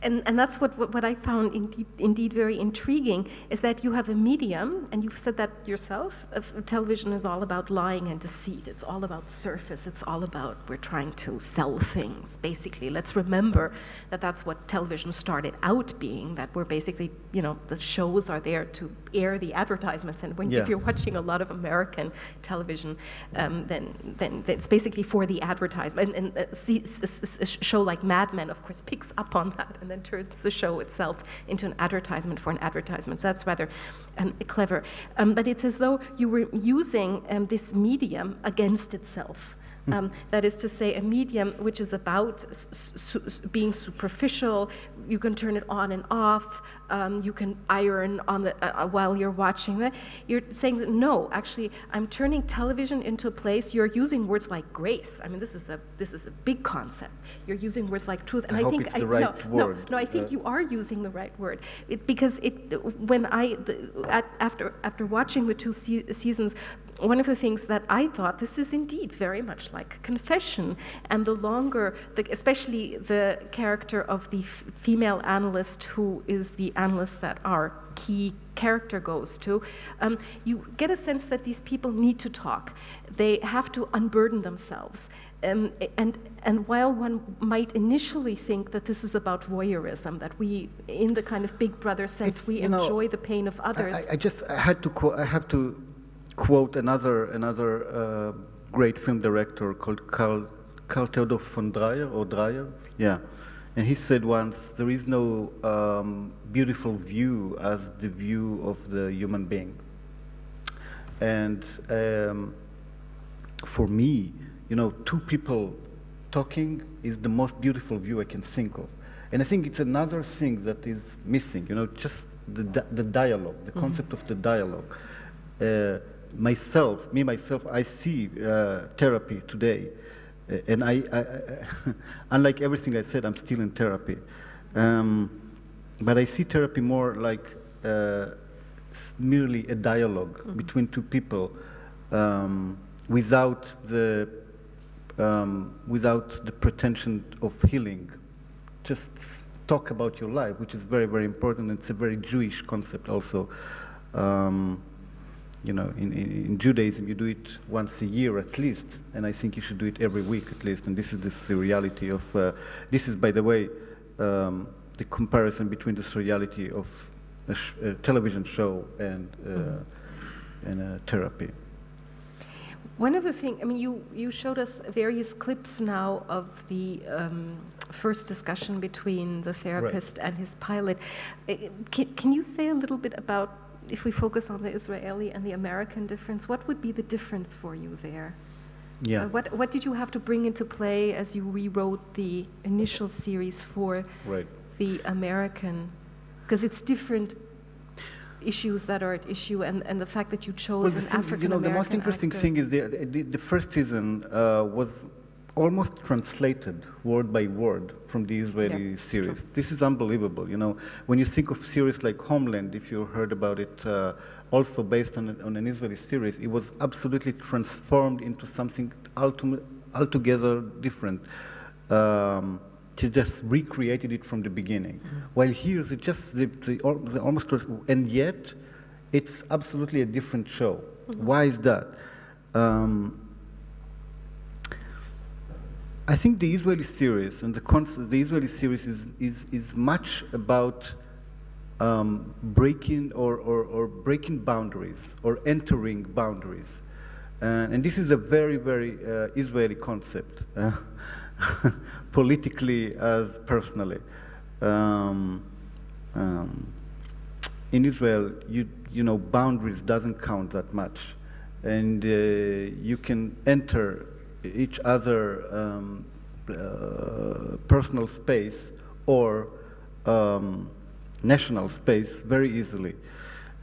and that's what I found indeed very intriguing, is that you have a medium, and you've said that yourself, television is all about lying and deceit. It's all about surface. It's all about, we're trying to sell things, basically. Let's remember that that's what television started out being, that we're basically, you know, the shows are there to air the advertisements, and if you're watching a lot of American television, then it's basically for the advertisement. And a show like Mad Men, of course, picks up on that, and then turns the show itself into an advertisement for an advertisement. So that's rather clever. But it's as though you were using this medium against itself. That is to say, a medium which is about being superficial. You can turn it on and off. You can iron on the while you're watching that. You're saying that, no, actually, I'm turning television into a place. You're using words like grace. I mean, this is a big concept. You're using words like truth, and I think it's the right word. No, I think you are using the right word. Because after watching the two seasons, one of the things that I thought, this is indeed very much like confession, and the longer, especially the character of the female analyst, who is the analyst that our key character goes to, you get a sense that these people need to talk. They have to unburden themselves. And while one might initially think that this is about voyeurism, that we, in the kind of Big Brother sense, we enjoy the pain of others. I have to quote another great film director called Carl Theodor von Dreyer, yeah. And he said once, there is no beautiful view as the view of the human being. And for me, two people talking is the most beautiful view I can think of. And I think it's another thing that is missing, just the dialogue, the concept of the dialogue. Myself, I see therapy today, and I unlike everything I said, I'm still in therapy, but I see therapy more like merely a dialogue between two people, without the pretension of healing. Just talk about your life, which is very, very important. It's a very Jewish concept also. In Judaism, you do it once a year at least, and I think you should do it every week at least. And this is the seriality of, this is, by the way, the comparison between the seriality of a television show and therapy. One of the things, I mean, you showed us various clips now of the first discussion between the therapist and his pilot. Can you say a little bit about, if we focus on the Israeli and the American difference, what would be the difference for you there? Yeah. What did you have to bring into play as you rewrote the initial series for the American? Because it's different issues that are at issue, and the fact that you chose an African-American the most interesting thing is the first season was almost translated word by word from the Israeli series. This is unbelievable. When you think of series like Homeland, if you heard about it, also based on an Israeli series, it was absolutely transformed into something altogether different. She just recreated it from the beginning. While here, it's just the almost, and yet it's absolutely a different show. Why is that? I think the Israeli series and the Israeli series is much about breaking or breaking boundaries or entering boundaries, and this is a very, very Israeli concept, politically as personally. In Israel, boundaries doesn't count that much, and you can enter each other personal space or national space very easily.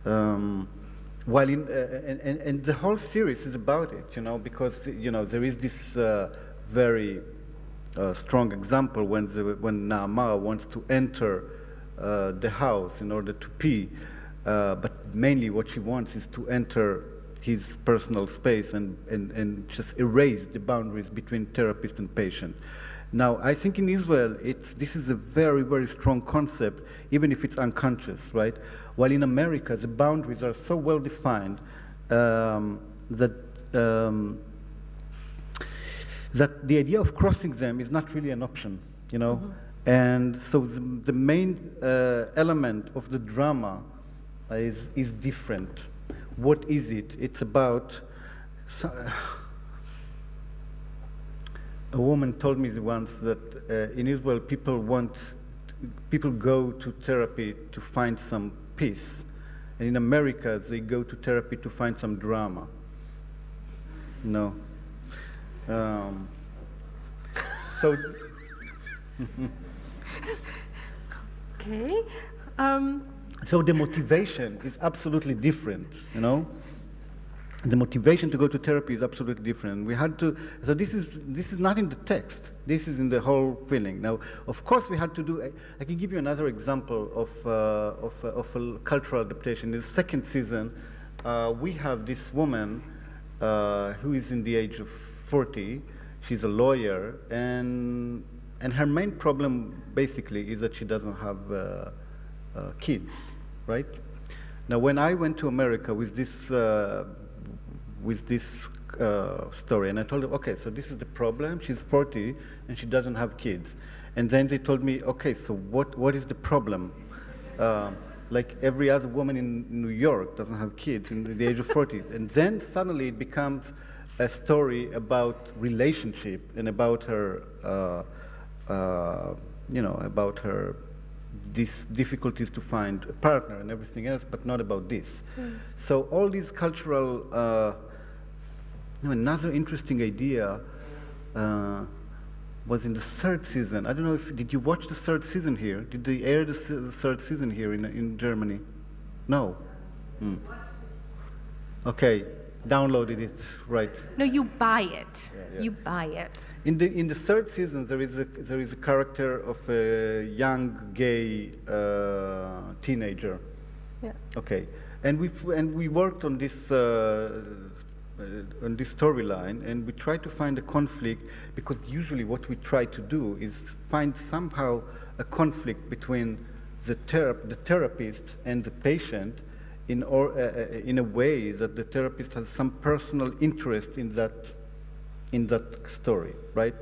While and the whole series is about it, because there is this very strong example when Naamah wants to enter the house in order to pee, but mainly what she wants is to enter his personal space and just erase the boundaries between therapist and patient. Now, I think in Israel, this is a very, very strong concept, even if it's unconscious, right? While in America, the boundaries are so well defined that the idea of crossing them is not really an option, And so the main element of the drama is different. What is it? It's about, a woman told me once that in Israel people go to therapy to find some peace, and in America they go to therapy to find some drama. No. So. Okay. So the motivation is absolutely different, you know. The motivation to go to therapy is absolutely different. We had to. So this is not in the text. This is in the whole feeling. Now, of course, we had to do. I can give you another example of a cultural adaptation. In the second season, we have this woman who is in the age of 40. She's a lawyer, and her main problem basically is that she doesn't have kids, right? Now, when I went to America with this story, and I told them, okay, so this is the problem. She's 40 and she doesn't have kids. And then they told me, okay, so what is the problem? Like every other woman in New York doesn't have kids in the age of 40. And then suddenly it becomes a story about relationship and about her, you know, about her these difficulties to find a partner and everything else, but not about this. So all these cultural, you know, another interesting idea was in the third season. I don't know if, did you watch the third season here? Did they air the third season here in Germany? No. Okay, downloaded it, right. No, you buy it. Yeah. You buy it. In the third season, there is a character of a young gay teenager. Yeah. Okay, and we worked on this storyline, and we tried to find a conflict, because usually what we try to do is find somehow a conflict between the therapist and the patient, in a way that the therapist has some personal interest in that story, right?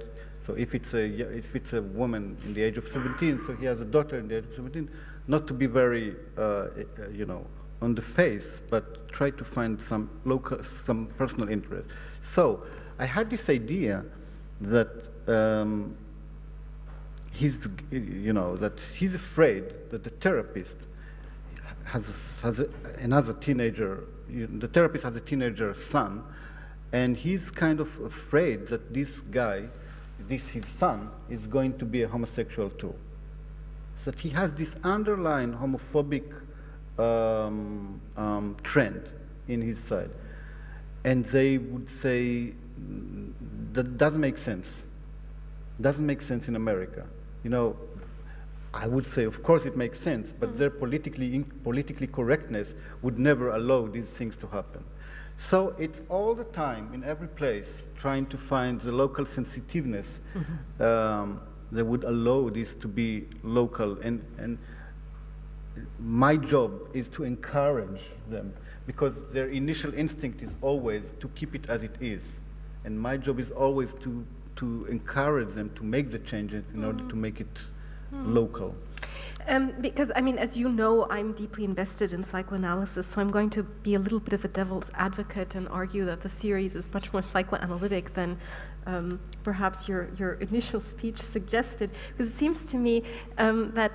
So if it's a woman in the age of 17, so he has a daughter in the age of 17, not to be very you know, on the face, but try to find some personal interest. So I had this idea that he's afraid that the therapist has another teenager. The therapist has a teenager son, and he's kind of afraid that this guy, his son, is going to be a homosexual too. So that he has this underlying homophobic trend in his side. And they would say, that doesn't make sense. Doesn't make sense in America. You know, I would say, of course it makes sense, but their politically correctness would never allow these things to happen. So it's all the time, in every place, trying to find the local sensitiveness that would allow this to be local. And my job is to encourage them, because their initial instinct is always to keep it as it is. And my job is always to encourage them to make the changes in order to make it local. Because, I mean, as you know, I'm deeply invested in psychoanalysis, so I'm going to be a little bit of a devil's advocate and argue that the series is much more psychoanalytic than perhaps your initial speech suggested. Because it seems to me that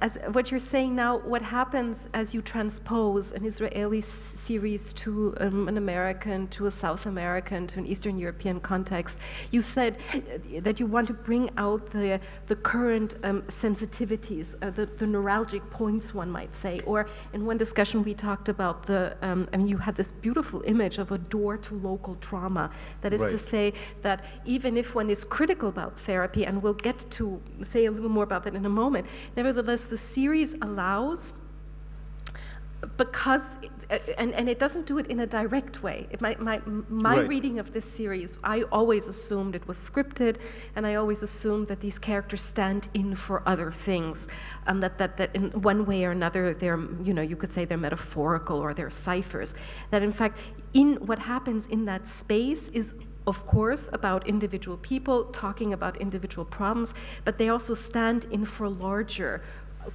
as what you're saying now, what happens as you transpose an Israeli series to an American, to a South American, to an Eastern European context, you said that you want to bring out the current sensitivities, the neuralgic points, one might say. Or in one discussion we talked about I mean, you had this beautiful image of a door to local trauma. That is to say that even if one is critical about therapy, and we'll get to say a little more about that in a moment, nevertheless, the series allows, because, and it doesn't do it in a direct way. My reading of this series, I always assumed it was scripted, and I always assumed that these characters stand in for other things, that in one way or another, they're, you know, you could say they're metaphorical or they're ciphers. That in fact, in what happens in that space is, of course, about individual people talking about individual problems, but they also stand in for larger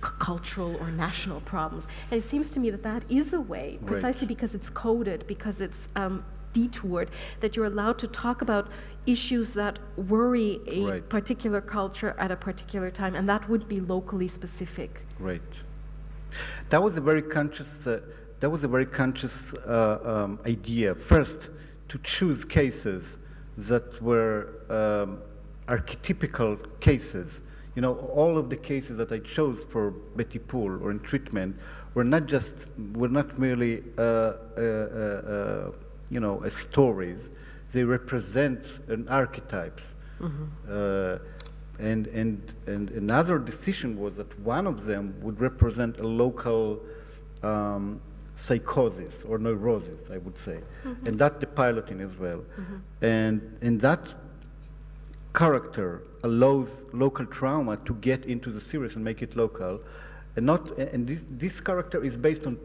cultural or national problems. And it seems to me that that is a way, precisely because it's coded, because it's detoured, that you're allowed to talk about issues that worry a particular culture at a particular time, and that would be locally specific. Right. That was a very conscious. Idea. First, to choose cases that were archetypical cases. You know, all of the cases that I chose for Betty Poole or in treatment were not merely you know, stories. They represent an archetypes. And another decision was that one of them would represent a local psychosis or neurosis, I would say, and that's the pilot in Israel. And that character allows local trauma to get into the series and make it local, and this character is based on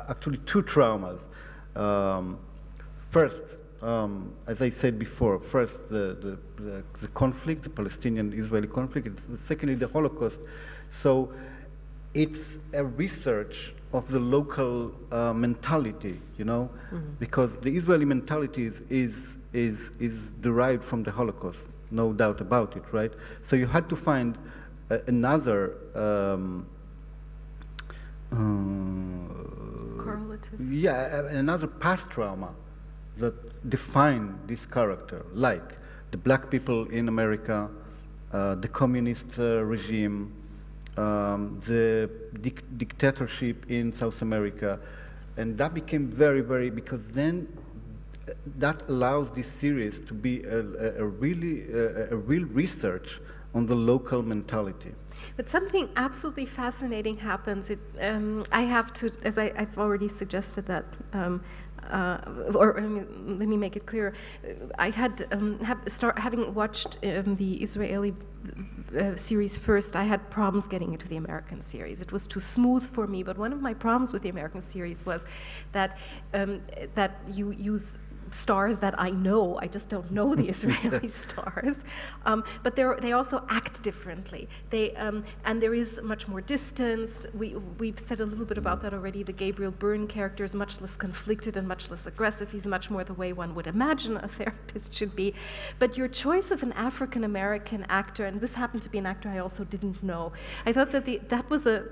actually two traumas. First, as I said before, first the conflict, the Palestinian-Israeli conflict, and secondly the Holocaust. So it's a research of the local mentality, you know, because the Israeli mentality is derived from the Holocaust, no doubt about it, right? So you had to find another correlative. Yeah, another past trauma that define this character, like the black people in America, the communist regime, the dictatorship in South America, and that became very, because then that allows this series to be a real research on the local mentality. But something absolutely fascinating happens. I have to, as I've already suggested that, let me make it clear. I had having watched the Israeli series first, I had problems getting into the American series. It was too smooth for me. But one of my problems with the American series was that that you use stars that I know. I just don't know the Israeli stars, but they also act differently. And there is much more distance. We've said a little bit about that already. The Gabriel Byrne character is much less conflicted and much less aggressive. He's much more the way one would imagine a therapist should be. But your choice of an African American actor, and this happened to be an actor I also didn't know, I thought that that was a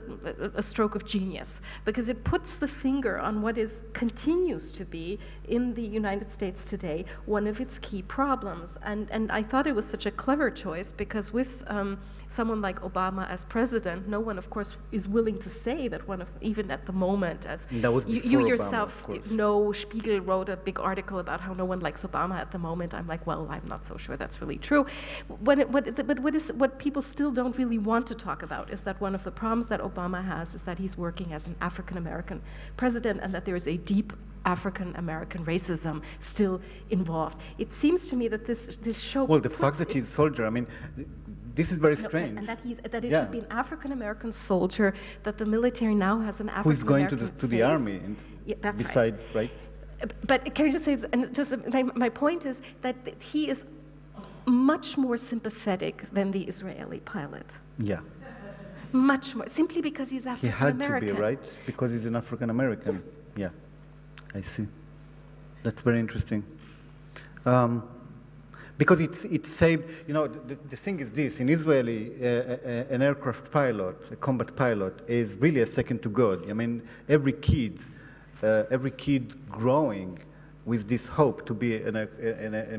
stroke of genius, because it puts the finger on what continues to be in the United States today one of its key problems. And I thought it was such a clever choice, because with someone like Obama as president, no one, of course, is willing to say that even at the moment, as you yourself know, Spiegel wrote a big article about how no one likes Obama at the moment. I'm like, well, I'm not so sure that's really true. But what people still don't really want to talk about is that one of the problems that Obama has is that he's working as an African-American president, and that there is a deep African-American racism still involved. It seems to me that this show... Well, the fact that he's a soldier, I mean, this is very strange. And that it should be an African-American soldier, that the military now has an African-American who's going to the army, and that's beside, right? But can I just say, and just my point is that he is much more sympathetic than the Israeli pilot. Yeah. Much more, simply because he's African-American. He had to be, right? Because he's an African-American. Yeah. I see. That's very interesting. Because it saved, you know, the thing is this: in Israeli, an aircraft pilot, a combat pilot, is really a second to God. I mean, every kid growing with this hope to be a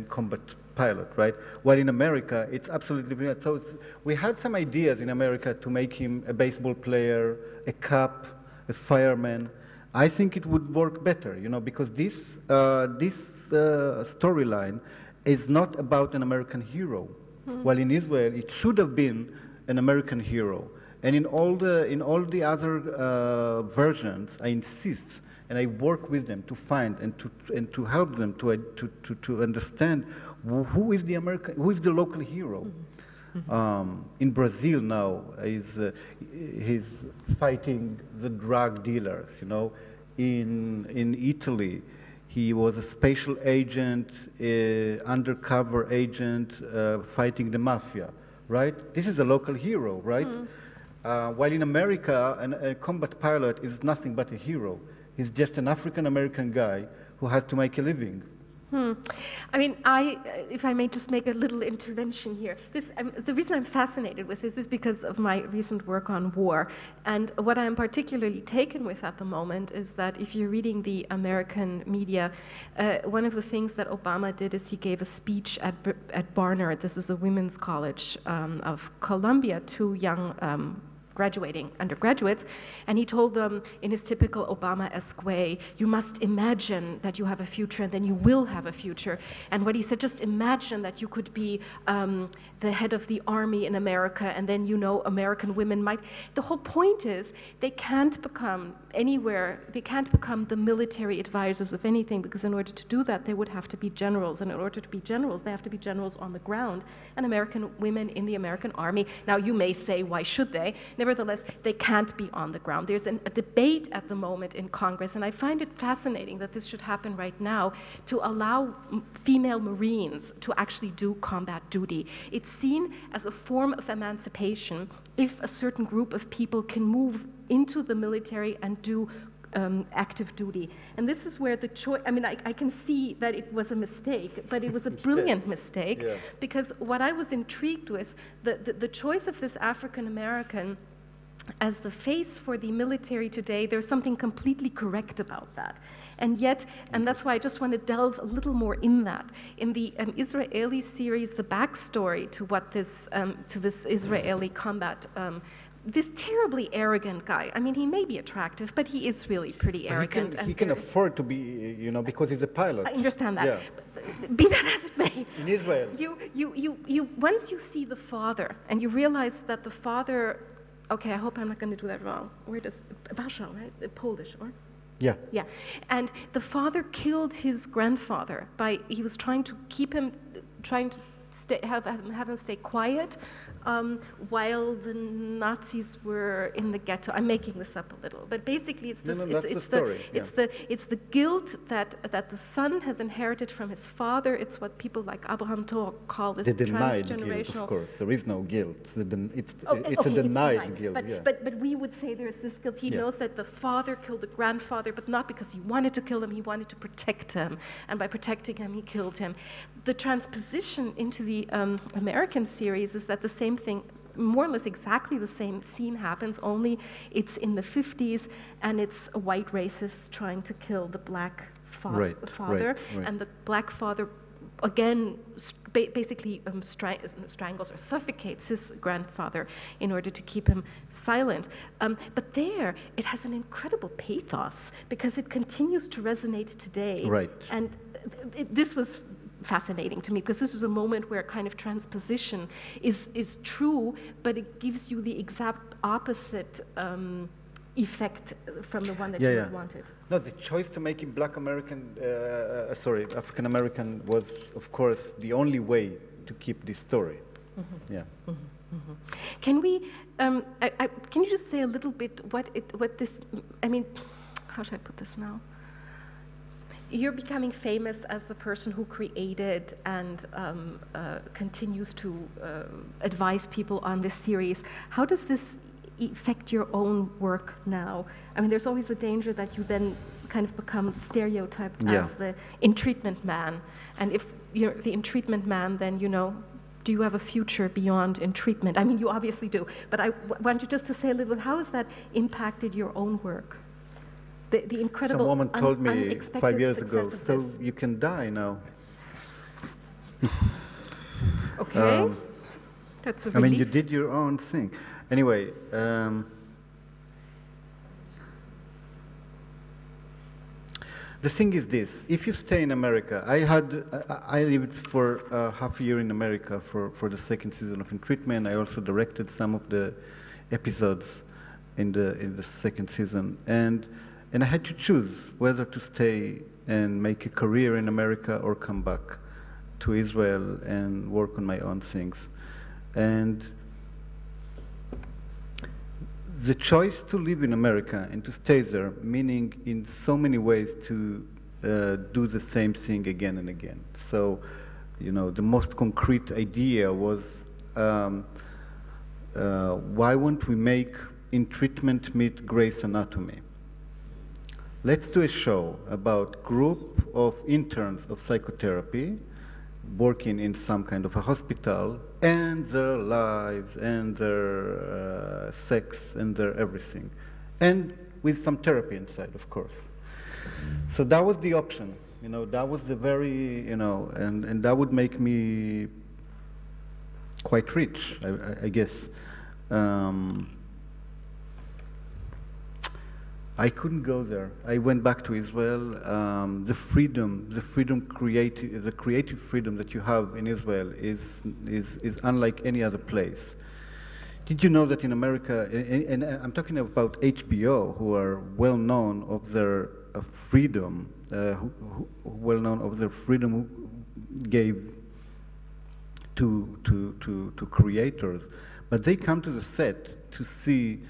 combat pilot, right? While in America, it's absolutely brilliant. So we had some ideas in America to make him a baseball player, a cop, a fireman. I think it would work better, you know, because this storyline is not about an American hero. While in Israel, it should have been an American hero. And in all the other versions, I insist and I work with them to find and to help them to understand who is the local hero. In Brazil now, he's fighting the drug dealers, you know. In Italy, he was a special agent, undercover agent, fighting the mafia, right? This is a local hero, right? While in America, a combat pilot is nothing but a hero. He's just an African-American guy who had to make a living. I mean, if I may just make a little intervention here, the reason I'm fascinated with this is because of my recent work on war. And what I'm particularly taken with at the moment is that if you're reading the American media, one of the things that Obama did is he gave a speech at Barnard. This is a women's college of Columbia, to young graduating undergraduates, and he told them in his typical Obama-esque way, you must imagine that you have a future and then you will have a future. And what he said, just imagine that you could be the head of the army in America, and then, you know, American women might. The whole point is they can't become anywhere, they can't become the military advisors of anything, because in order to do that, they would have to be generals, and in order to be generals, they have to be generals on the ground. And American women in the American army, now you may say, why should they? Nevertheless, they can't be on the ground. There's a debate at the moment in Congress, and I find it fascinating that this should happen right now, to allow female Marines to actually do combat duty. It's seen as a form of emancipation if a certain group of people can move into the military and do active duty. And this is where the choice, I mean, I can see that it was a mistake, but it was a brilliant mistake, because what I was intrigued with, the choice of this African American as the face for the military today, there's something completely correct about that. And yet, and that's why I just want to delve a little more in that. In the Israeli series, the backstory to what this, to this Israeli combat, this terribly arrogant guy, I mean, he may be attractive, but he is really pretty arrogant. He can afford to be, you know, because he's a pilot. I understand that. Yeah. Be that as it may. In Israel. Once you see the father, and you realize that the father, okay, I hope I'm not going to do that wrong. Where does, Warsaw, right? Polish, or? Yeah. Yeah. And the father killed his grandfather by, he was trying to keep him, trying to have him stay quiet while the Nazis were in the ghetto. I'm making this up a little, but basically it's this, it's the guilt that the son has inherited from his father. It's what people like Abraham Tor call this transgenerational. Guilt, of course. There is no guilt. It's a denied guilt. But we would say there's this guilt. He knows that the father killed the grandfather, but not because he wanted to kill him. He wanted to protect him, and by protecting him, he killed him. The transposition into the American series is that the same thing, more or less exactly the same scene happens, only it's in the 50s, and it's a white racist trying to kill the black father, and the black father again basically strangles or suffocates his grandfather in order to keep him silent. But there, it has an incredible pathos, because it continues to resonate today. Right. And this was fascinating to me, because this is a moment where kind of transposition is true, but it gives you the exact opposite effect from the one that you wanted. No, the choice to make him African American was, of course, the only way to keep this story. Mm-hmm. Yeah. Mm-hmm. Mm-hmm. Can we? Can you just say a little bit what this? I mean, how should I put this now? You're becoming famous as the person who created and continues to advise people on this series. How does this affect your own work now? I mean, there's always the danger that you then kind of become stereotyped as the in-treatment man. And if you're the in-treatment man, then, you know, do you have a future beyond in-treatment? I mean, you obviously do. But I want you just to say a little bit, how has that impacted your own work? The incredible, some woman told me 5 years ago, so you can die now. Okay, that's a relief. I mean, you did your own thing. Anyway, the thing is this: if you stay in America, I lived for half a year in America for the second season of In Treatment. I also directed some of the episodes in the second season, and I had to choose whether to stay and make a career in America or come back to Israel and work on my own things. And the choice to live in America and to stay there, meaning in so many ways to do the same thing again and again. So, you know, the most concrete idea was, why won't we make In Treatment meet Grey's Anatomy? let's do a show about group of interns of psychotherapy working in some kind of a hospital and their lives and their sex and their everything. And with some therapy inside, of course. So that was the option, you know, that was the very, you know, and that would make me quite rich, I guess. I couldn't go there. I went back to Israel. The creative freedom that you have in Israel is unlike any other place. Did you know that in America, and I'm talking about HBO, who are well known of their freedom, well known of their freedom who gave to creators, but they come to the set to see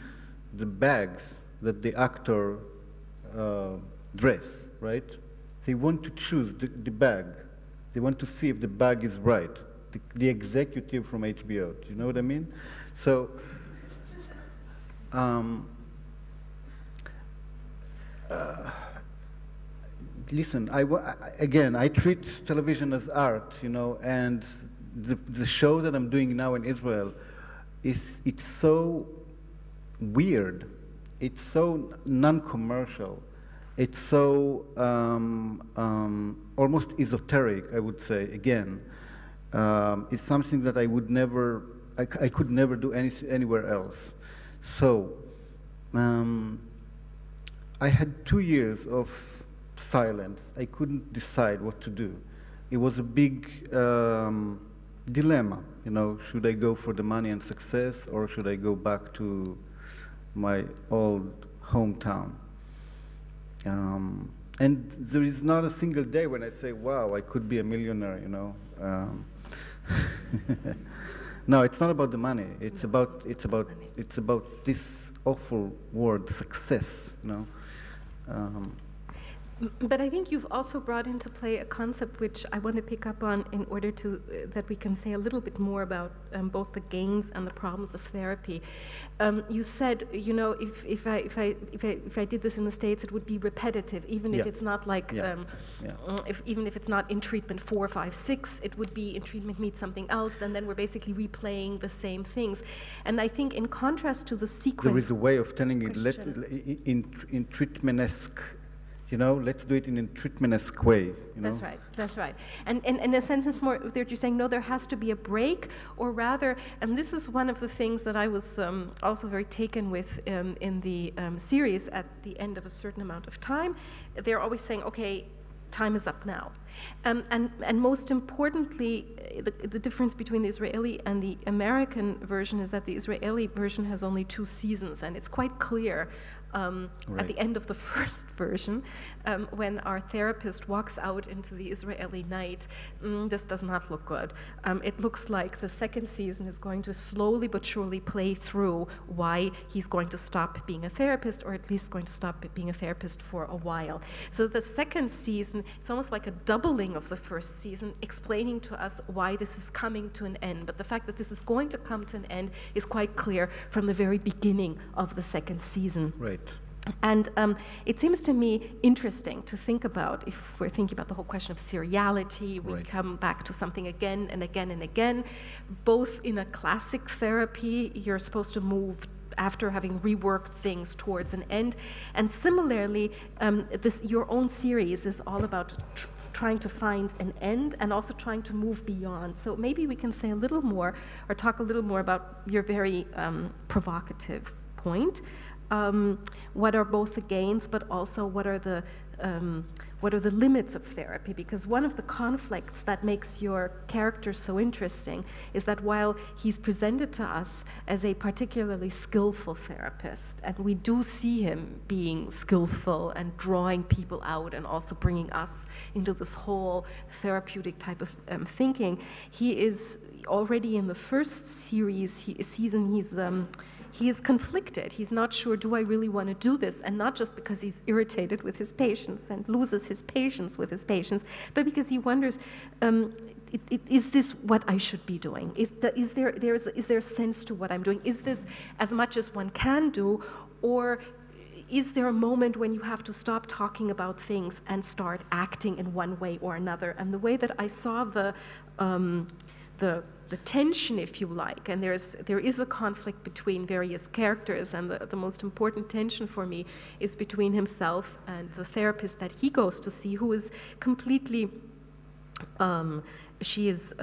the bags that the actor dress, right? They want to choose the bag. They want to see if the bag is right. The executive from HBO, do you know what I mean? So, listen, again, I treat television as art, you know, and the show that I'm doing now in Israel it's so weird. It's so non-commercial. It's so almost esoteric, I would say. Again, it's something that I would never, I could never do anywhere else. So I had 2 years of silence. I couldn't decide what to do. It was a big dilemma. You know, should I go for the money and success, or should I go back to my old hometown? And there is not a single day when I say, wow, I could be a millionaire, you know. No, it's not about the money. It's about this awful word, success, you know. But I think you've also brought into play a concept which I want to pick up on in order to that we can say a little bit more about both the gains and the problems of therapy. You said, you know, if I did this in the States, it would be repetitive, even if it's not like, even if it's not in treatment 4, 5, 6, it would be in treatment meets something else, and then we're basically replaying the same things. And I think in contrast to the sequence, there is a way of telling it in treatment-esque. You know, let's do it in a treatment-esque way. You know? That's right, that's right. And in a sense, it's more that you're saying, no, there has to be a break, or rather, and this is one of the things that I was also very taken with in the series at the end of a certain amount of time. They're always saying, okay, time is up now. And most importantly, the difference between the Israeli and the American version is that the Israeli version has only 2 seasons, and it's quite clear at the end of the first version, when our therapist walks out into the Israeli night, this does not look good. It looks like the second season is going to slowly but surely play through why he's going to stop being a therapist, or at least going to stop being a therapist for a while. So the second season, it's almost like a doubling of the first season, explaining to us why this is coming to an end. But the fact that this is going to come to an end is quite clear from the very beginning of the second season. Right. And it seems to me interesting to think about, if we're thinking about the whole question of seriality, we come back to something again and again and again. Both in a classic therapy, you're supposed to move after having reworked things towards an end. And similarly, your own series is all about trying to find an end and also trying to move beyond. So maybe we can say a little more, or talk a little more about your very provocative point. What are both the gains, but also what are the limits of therapy? Because one of the conflicts that makes your character so interesting is that while he's presented to us as a particularly skillful therapist, and we do see him being skillful and drawing people out and also bringing us into this whole therapeutic type of thinking, he is already in the first season, he is conflicted. He's not sure, do I really want to do this? And not just because he's irritated with his patients and loses his patience with his patients, but because he wonders, is this what I should be doing? Is there a sense to what I'm doing? Is this as much as one can do, or is there a moment when you have to stop talking about things and start acting in one way or another? And the way that I saw the tension, if you like, and there is a conflict between various characters, and the most important tension for me is between himself and the therapist that he goes to see, who is completely, she's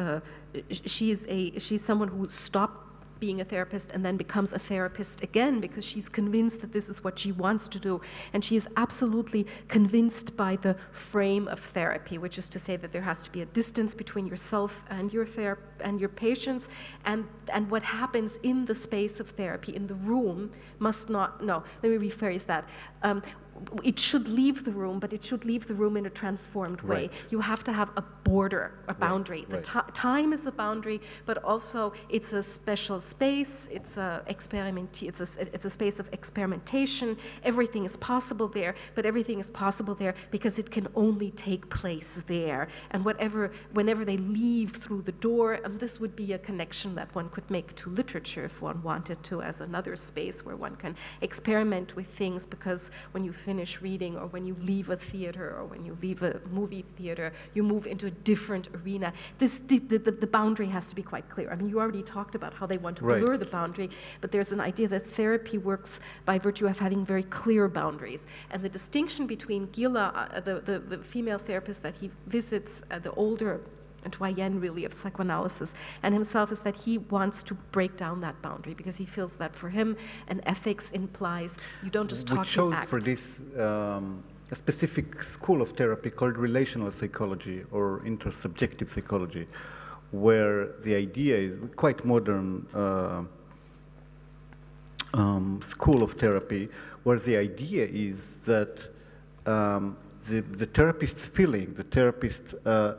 someone who stopped being a therapist and then becomes a therapist again because she's convinced that this is what she wants to do. And she is absolutely convinced by the frame of therapy, which is to say that there has to be a distance between yourself and your patients, and what happens in the space of therapy, in the room, must not, no, let me rephrase that. It should leave the room, but it should leave the room in a transformed way. Right. You have to have a border, a boundary. Right. The time is a boundary, but also it's a special space. It's a space of experimentation. Everything is possible there, but everything is possible there because it can only take place there. And whenever they leave through the door, and this would be a connection that one could make to literature if one wanted to, as another space where one can experiment with things, because when you finish reading, or when you leave a theater, or when you leave a movie theater, you move into a different arena. The boundary has to be quite clear. I mean, you already talked about how they want to blur the boundary, but there's an idea that therapy works by virtue of having very clear boundaries. And the distinction between Gila, the female therapist that he visits, the older doyenne really of psychoanalysis, and himself, is that he wants to break down that boundary because he feels that for him an ethics implies you don't just talk, you act. We chose for this a specific school of therapy called relational psychology or intersubjective psychology, where the idea is quite modern school of therapy, where the idea is that the therapist's feeling, the therapist's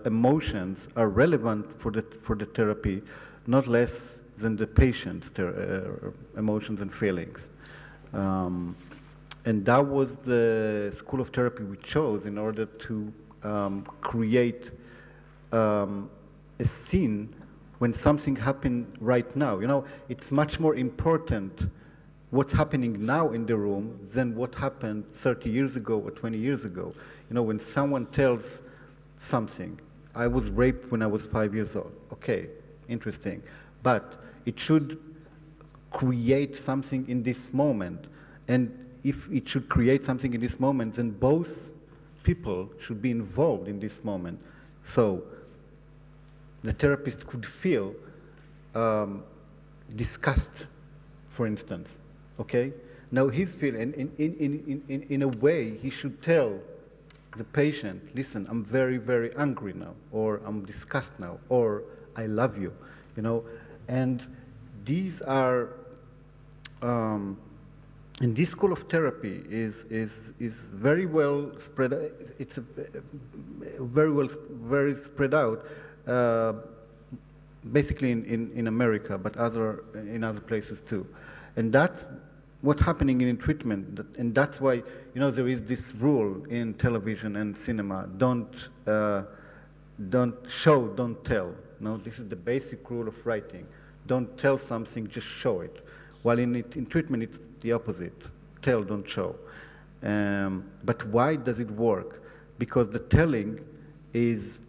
emotions are relevant for the therapy, not less than the patient's emotions and feelings. And that was the school of therapy we chose in order to create a scene when something happened right now. You know, it's much more important what's happening now in the room than what happened 30 years ago or 20 years ago. You know, when someone tells something, I was raped when I was 5 years old. Okay, interesting. But it should create something in this moment. And if it should create something in this moment, then both people should be involved in this moment. So the therapist could feel disgust, for instance. Okay? Now he's feeling, in a way, he should tell the patient, listen, I'm very, very angry now, or I'm disgusted now, or I love you, you know. And these are, and this school of therapy is very well spread. It's very spread out, basically in America, but in other places too. And that's what's happening in treatment, and that's why, you know, there is this rule in television and cinema: don't show, don't tell. No, this is the basic rule of writing. Don't tell something, just show it. While in treatment, it's the opposite: tell, don't show. But why does it work? Because the telling is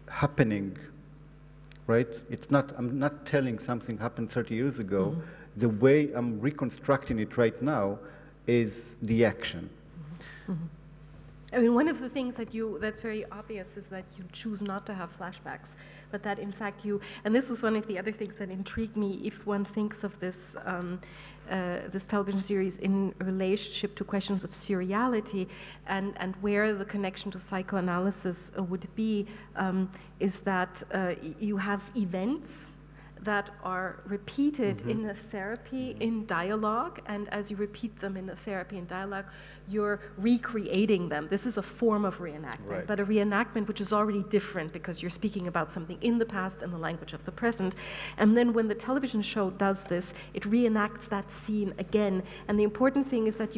happening, right? It's not. I'm not telling something happened 30 years ago. Mm-hmm. The way I'm reconstructing it right now is the action. Mm-hmm. Mm-hmm. I mean, one of the things that's very obvious is that you choose not to have flashbacks, but that in fact and this was one of the other things that intrigued me if one thinks of this, this television series in relationship to questions of seriality and where the connection to psychoanalysis would be, is that you have events that are repeated in a therapy in dialogue, and as you repeat them in a therapy in dialogue, you're recreating them. This is a form of reenactment, but a reenactment which is already different because you're speaking about something in the past in the language of the present. And then when the television show does this, it reenacts that scene again. And the important thing is that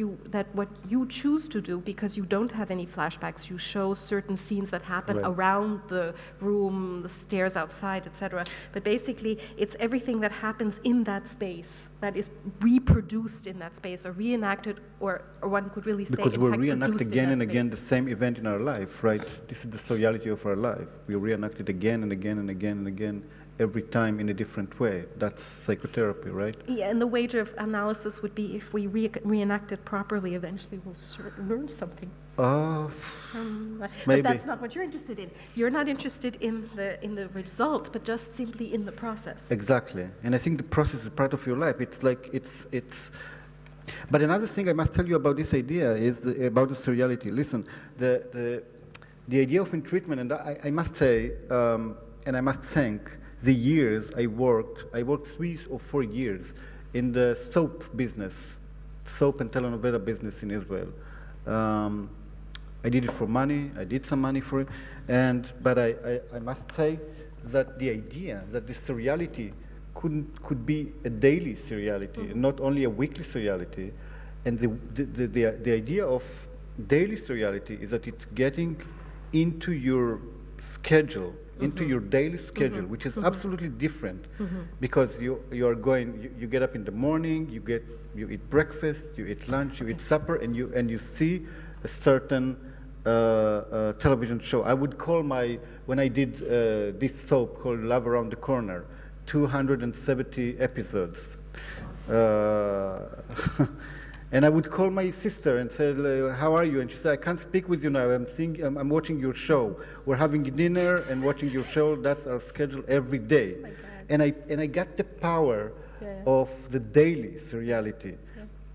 what you choose to do, because you don't have any flashbacks, you show certain scenes that happen around the room, the stairs outside, etc. But basically, it's everything that happens in that space that is reproduced in that space, or reenacted, or one could really say, because in we fact, reenact produced again in and that again space. the same event in our life, right? This is the seriality of our life. We reenact it again and again and again and again, every time in a different way. That's psychotherapy, right? Yeah, and the wager of analysis would be if we reenact it properly, eventually we'll learn something. Maybe. But that's not what you're interested in. You're not interested in the result, but just simply in the process. Exactly. And I think the process is part of your life. It's like, it's. But another thing I must tell you about this idea is about the seriality. Listen, the idea of treatment, and I must say, and I must thank the years I worked 3 or 4 years in the soap business, soap and telenovela business in Israel. I did it for money, I did some money for it, but I must say that the idea that the seriality could be a daily seriality, not only a weekly seriality, and the idea of daily seriality is that it's getting into your schedule, into your daily schedule, which is absolutely different, because you get up in the morning, you eat breakfast, you eat lunch, you eat supper, and you see a certain television show. I would call when I did this soap called Love Around the Corner, 270 episodes. And I would call my sister and say, how are you? And she said, I can't speak with you now. I'm watching your show. We're having dinner and watching your show. That's our schedule every day. And I got the power of the daily seriality.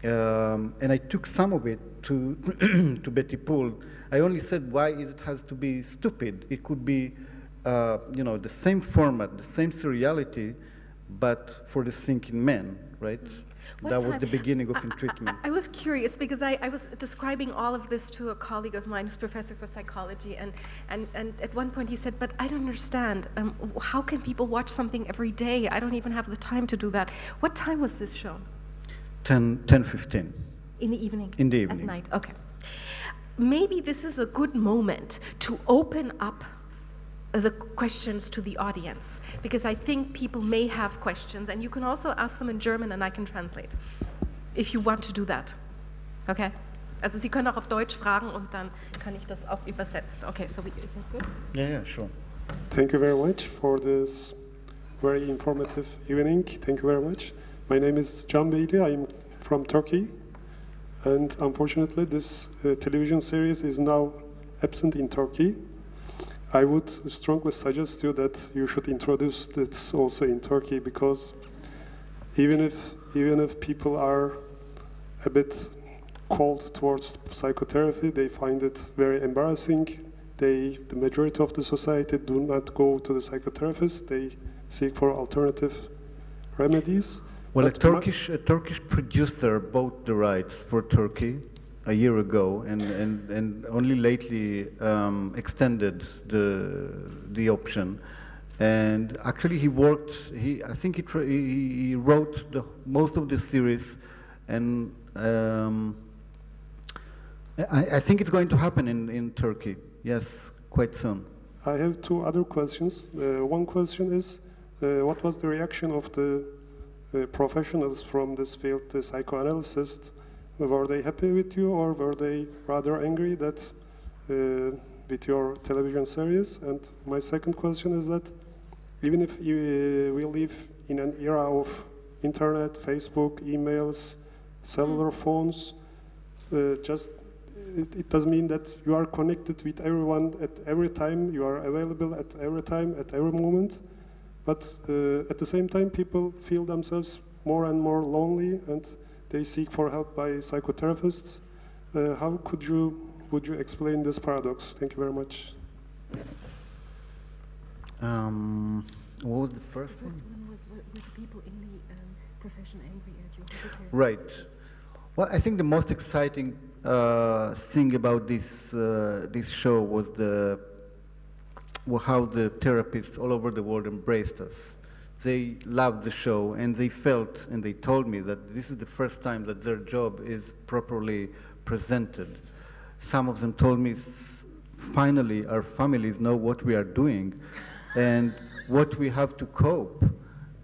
And I took some of it to Betty Poole. I only said, why it has to be stupid? It could be, the same format, the same seriality, but for the thinking men, right? That was the beginning of treatment. I was curious because I was describing all of this to a colleague of mine who's professor for psychology, and at one point he said, but I don't understand, how can people watch something every day? I don't even have the time to do that. What time was this show? 10:15. In the evening? In the evening. At night, okay. Maybe this is a good moment to open up the questions to the audience, because I think people may have questions, and you can also ask them in German and I can translate, if you want to do that. Okay? Also Sie können auch auf Deutsch fragen und dann kann ich das auch übersetzen. Okay, so is that good? Yeah, sure. Thank you very much for this very informative evening. Thank you very much. My name is Can Beyli. I'm from Turkey, and unfortunately this television series is now absent in Turkey. I would strongly suggest you that you should introduce this also in Turkey, because even if people are a bit cold towards psychotherapy, they find it very embarrassing. The majority of the society do not go to the psychotherapist. They seek for alternative remedies. Well, a Turkish producer bought the rights for Turkey a year ago, and only lately extended the option. And actually, I think he wrote most of the series, and I think it's going to happen in Turkey. Yes, quite soon. I have 2 other questions. One question is, what was the reaction of the professionals from this field, the psychoanalysts? Were they happy with you, or were they rather angry that with your television series? And my second question is that even if we live in an era of internet, Facebook, emails, cellular phones, it does mean that you are connected with everyone at every time, you are available at every time, at every moment. But at the same time, people feel themselves more and more lonely, and they seek for help by psychotherapists. How would you explain this paradox? Thank you very much. What was the first one? The first one was, were the people in the profession angry at you? Right. Well, I think the most exciting thing about this show was how the therapists all over the world embraced us. They loved the show, and they felt, and they told me that this is the first time that their job is properly presented. Some of them told me, finally, our families know what we are doing and what we have to cope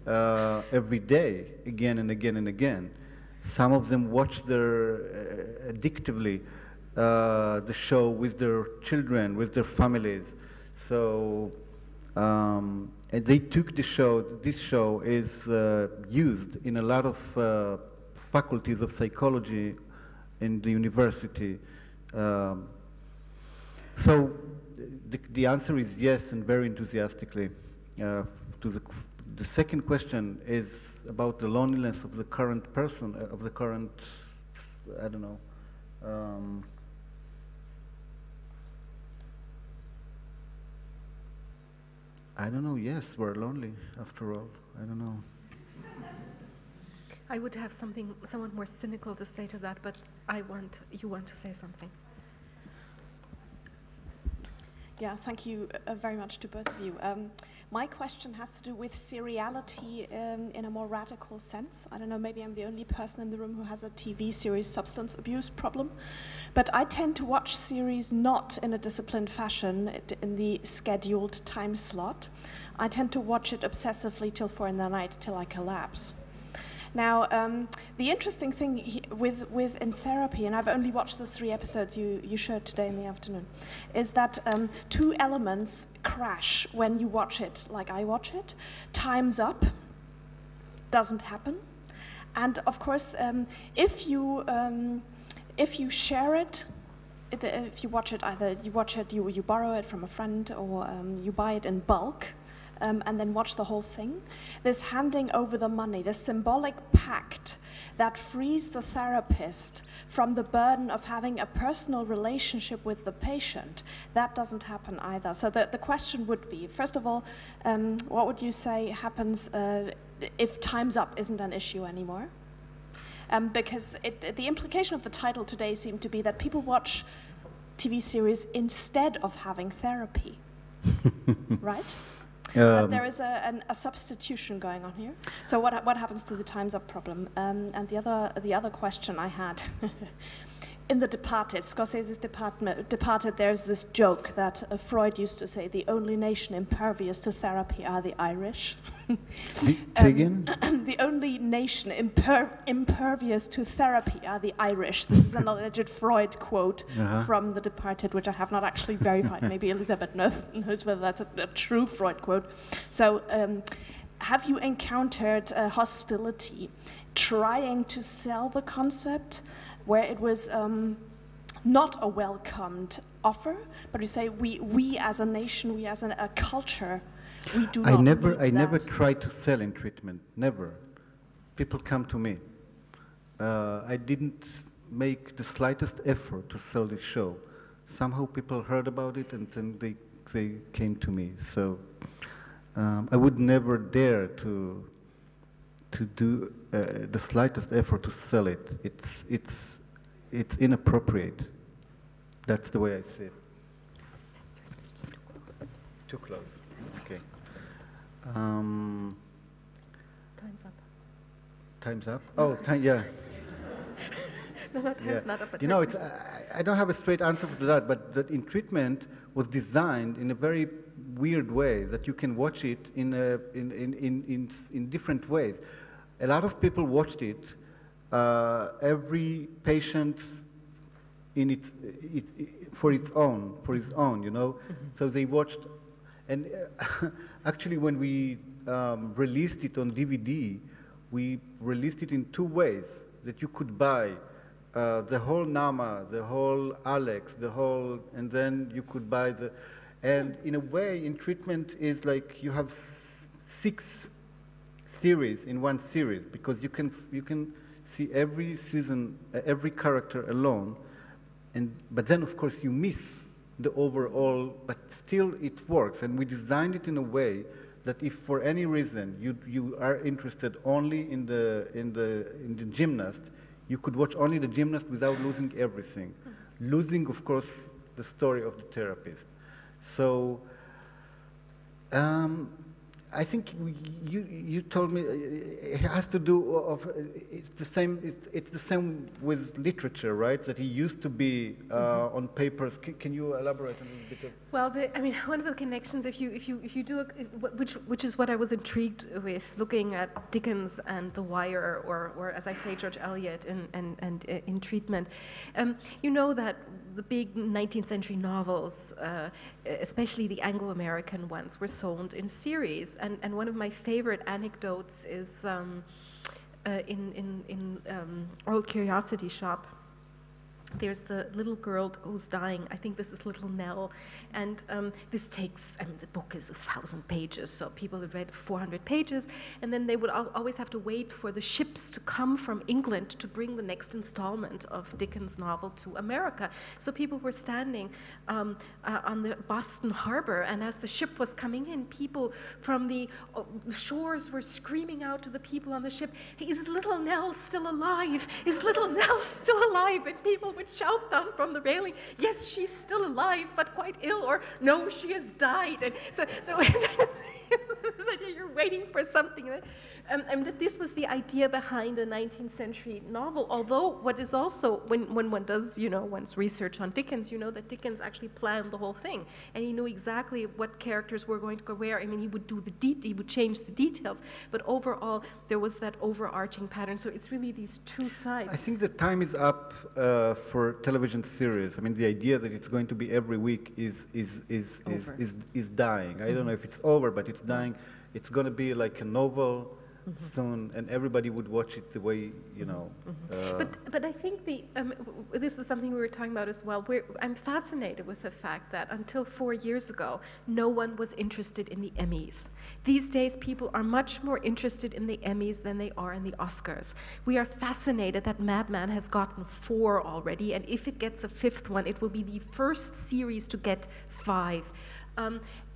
every day, again and again and again. Some of them watch addictively the show with their children, with their families. So and they took the show. This show is used in a lot of faculties of psychology in the university. So the answer is yes, and very enthusiastically. The second question is about the loneliness of the current person, of the current, I don't know. I don't know, yes, we're lonely after all. I don't know. I would have somewhat more cynical to say to that, but you want to say something. Yeah, thank you very much to both of you. My question has to do with seriality in a more radical sense. I don't know, maybe I'm the only person in the room who has a TV series substance abuse problem, but I tend to watch series not in a disciplined fashion, in the scheduled time slot. I tend to watch it obsessively till 4 in the night, till I collapse. Now, the interesting thing with in therapy, and I've only watched the 3 episodes you showed today in the afternoon, is that 2 elements crash when you watch it like I watch it. Time's up, doesn't happen, and of course, if you share it, if you watch it, either you borrow it from a friend or you buy it in bulk. And then watch the whole thing. This handing over the money, this symbolic pact that frees the therapist from the burden of having a personal relationship with the patient, that doesn't happen either. So the question would be, first of all, what would you say happens if time's up isn't an issue anymore? Because the implication of the title today seemed to be that people watch TV series instead of having therapy, right? But there is a substitution going on here. So what happens to the time's up problem? And the other question I had, in The Departed, Scorsese's Departed, there's this joke that Freud used to say, the only nation impervious to therapy are the Irish. Again? The only nation impervious to therapy are the Irish. This is an alleged Freud quote from The Departed, which I have not actually verified. Maybe Elisabeth knows whether that's a true Freud quote. So have you encountered hostility trying to sell the concept where it was not a welcomed offer, but we say we as a nation, we as a culture, we do not I never try to sell in treatment, never. People come to me. I didn't make the slightest effort to sell this show. Somehow people heard about it and then they came to me. So I would never dare to do the slightest effort to sell it. It's inappropriate. That's the way I see it. Too close. Okay. Time's up. Time's up? Oh, yeah. No, time's not up. But you know, I don't have a straight answer to that, but that in treatment was designed in a very weird way that you can watch it in different ways. A lot of people watched it. Every patient for his own, you know. So they watched, and actually when we released it on DVD, we released it in 2 ways, that you could buy the whole Nama, the whole Alex, and then you could buy and in a way in treatment is like you have 6 series in one series, because you can see every season, every character alone, but then of course you miss the overall, but still it works, and we designed it in a way that if for any reason you are interested only in the gymnast, You could watch only the gymnast without losing everything. Losing, of course, the story of the therapist. So I think you told me it has to do of it's the same with literature, right? That he used to be on papers. Can you elaborate a little bit? Well, I mean, one of the connections, if you do, which is what I was intrigued with, looking at Dickens and The Wire, or as I say, George Eliot and in treatment, you know that the big 19th century novels, especially the Anglo-American ones, were sold in series. And one of my favorite anecdotes is in Old Curiosity Shop. There's the little girl who's dying. I think this is little Nell. And this takes, I mean, the book is 1,000 pages, so people have read 400 pages, and then they would always have to wait for the ships to come from England to bring the next installment of Dickens' novel to America. So people were standing on the Boston Harbor, and as the ship was coming in, people from the shores were screaming out to the people on the ship, "Is little Nell still alive? Is little Nell still alive?" And people would shout down from the railing, "Yes, she's still alive, but quite ill," or "No, she has died." And so you're waiting for something. And that this was the idea behind a 19th century novel. Although what is also, when one does, one's research on Dickens, you know that Dickens actually planned the whole thing, and he knew exactly what characters were going to go where. I mean, he would do he would change the details, but overall there was that overarching pattern. So it's really these two sides. I think the time is up for television series. I mean, the idea that it's going to be every week is dying. I don't know if it's over, but it's dying. It's going to be like a novel. Soon, and everybody would watch it the way, But I think this is something we were talking about as well. I'm fascinated with the fact that until 4 years ago, no one was interested in the Emmys. These days, people are much more interested in the Emmys than they are in the Oscars. We are fascinated that Mad Men has gotten 4 already, and if it gets a 5th one, it will be the first series to get 5.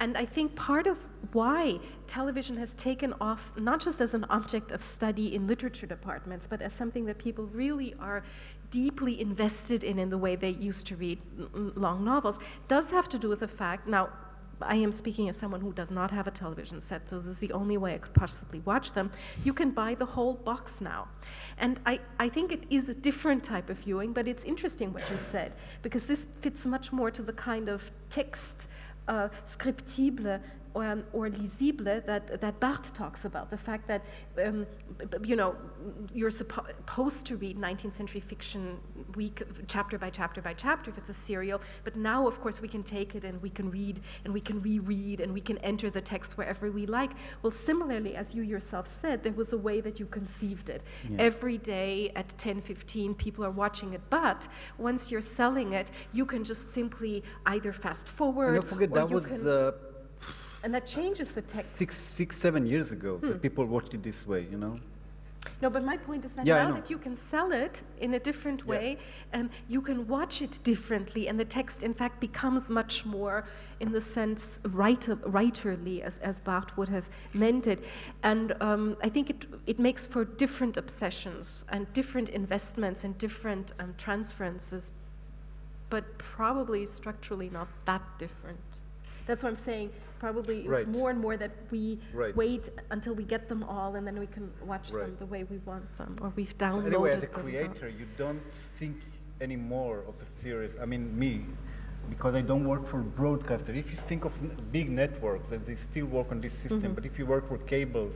And I think part of why television has taken off, not just as an object of study in literature departments, but as something that people really are deeply invested in the way they used to read long novels, does have to do with the fact, now, I am speaking as someone who does not have a television set, so this is the only way I could possibly watch them. You can buy the whole box now. And I think it is a different type of viewing, but it's interesting what you said, because this fits much more to the kind of text scriptible or lisible that Barthes talks about. The fact that, you're supposed to read 19th century fiction week, chapter by chapter by chapter if it's a serial, but now, of course, we can take it and we can read and we can reread and we can enter the text wherever we like. Well, similarly, as you yourself said, there was a way that you conceived it. Yeah. Every day at 10:15, people are watching it, but once you're selling it, you can just simply either fast forward, and don't forget, that was and that changes the text. 7 years ago, that people watched it this way, No, but my point is that now that you can sell it in a different way, you can watch it differently, and the text, in fact, becomes much more, in the sense, writerly, as Barthes would have meant it. And I think it makes for different obsessions and different investments and different transferences, but probably structurally not that different. That's what I'm saying. Probably it's more and more that we wait until we get them all, and then we can watch them the way we want them, or we've downloaded them. Anyway, as a creator, you don't think anymore of a series. I mean, me, because I don't work for a broadcaster. If you think of big networks, then they still work on this system. But if you work for cables,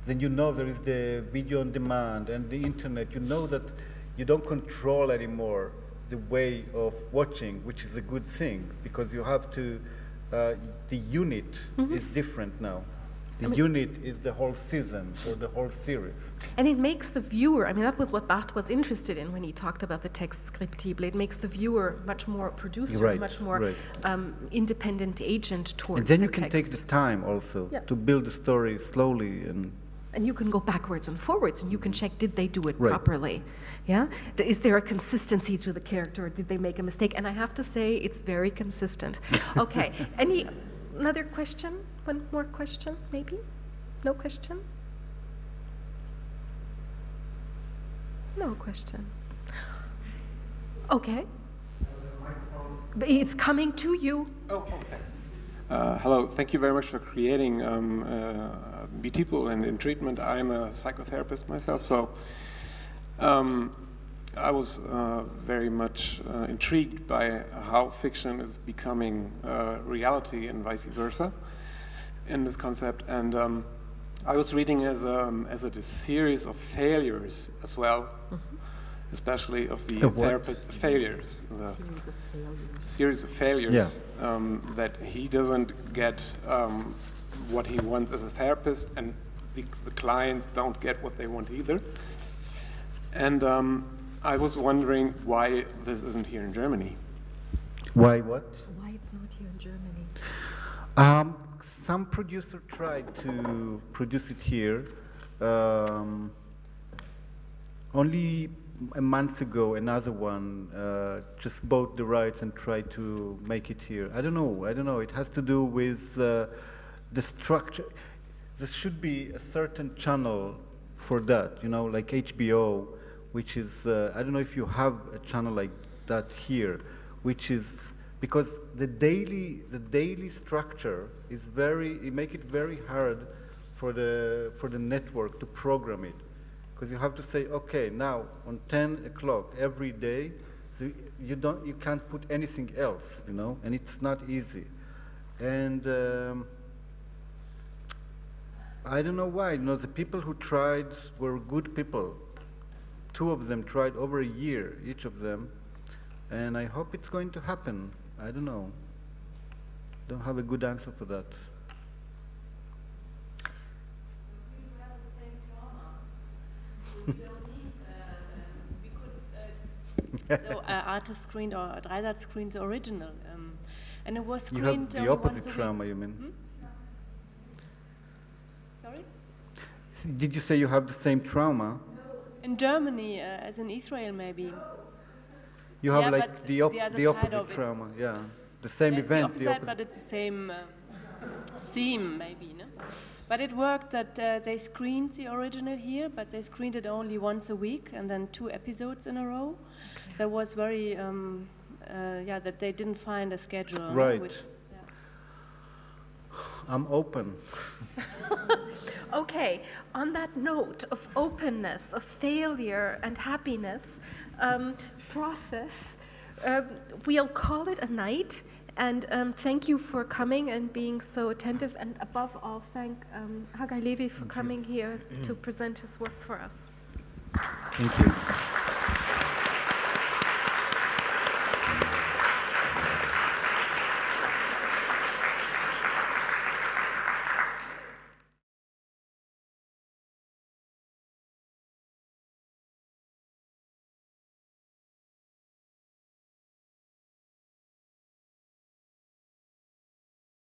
then you know there is the video on demand and the internet. You know that you don't control anymore the way of watching, which is a good thing, because you have to. The unit is different now. The unit is the whole season or the whole series. And it makes the viewer, I mean, that was what Barthes was interested in when he talked about the text scriptible. It makes the viewer much more producer, much more independent agent towards and then the you can text. Take the time also to build the story slowly. And you can go backwards and forwards, and you can check, did they do it properly? Yeah? Is there a consistency to the character, or did they make a mistake? And I have to say, it's very consistent. Okay, another question? One more question, maybe? No question? No question. Okay. But it's coming to you. Oh, thanks. Hello, thank you very much for creating People in Treatment. I'm a psychotherapist myself, so I was very much intrigued by how fiction is becoming reality and vice versa in this concept. And I was reading as a series of failures as well, especially of the therapist failures. Series of failures that he doesn't get what he wants as a therapist, and the clients don't get what they want either. And I was wondering why this isn't here in Germany. Why what? Why it's not here in Germany? Some producer tried to produce it here. Only a month ago, another one just bought the rights and tried to make it here. I don't know. It has to do with the structure. There should be a certain channel for that, you know, like HBO, which is, I don't know if you have a channel like that here, which is, because the daily structure is it make it very hard for the network to program it. Because you have to say, okay, now on 10 o'clock every day, you can't put anything else, you know, and it's not easy. And I don't know why. You know, the people who tried were good people. 2 of them tried over a year, each of them, and I hope it's going to happen. I don't know. Don't have a good answer for that. So artist screened or Dreisat screened the original, and it was screened you have the opposite trauma, you mean? Sorry? Did you say you have the same trauma? In Germany, as in Israel, maybe. You have like the opposite trauma, yeah. The same event. It's the opposite, but it's the same theme, maybe, no? But it worked that they screened the original here, but they screened it only once a week and then 2 episodes in a row. That was very, that they didn't find a schedule. Right. I'm open. Okay, on that note of openness, of failure and happiness, process, we'll call it a night. And thank you for coming and being so attentive, and above all, thank Hagai Levi for coming here to present his work for us. Thank you.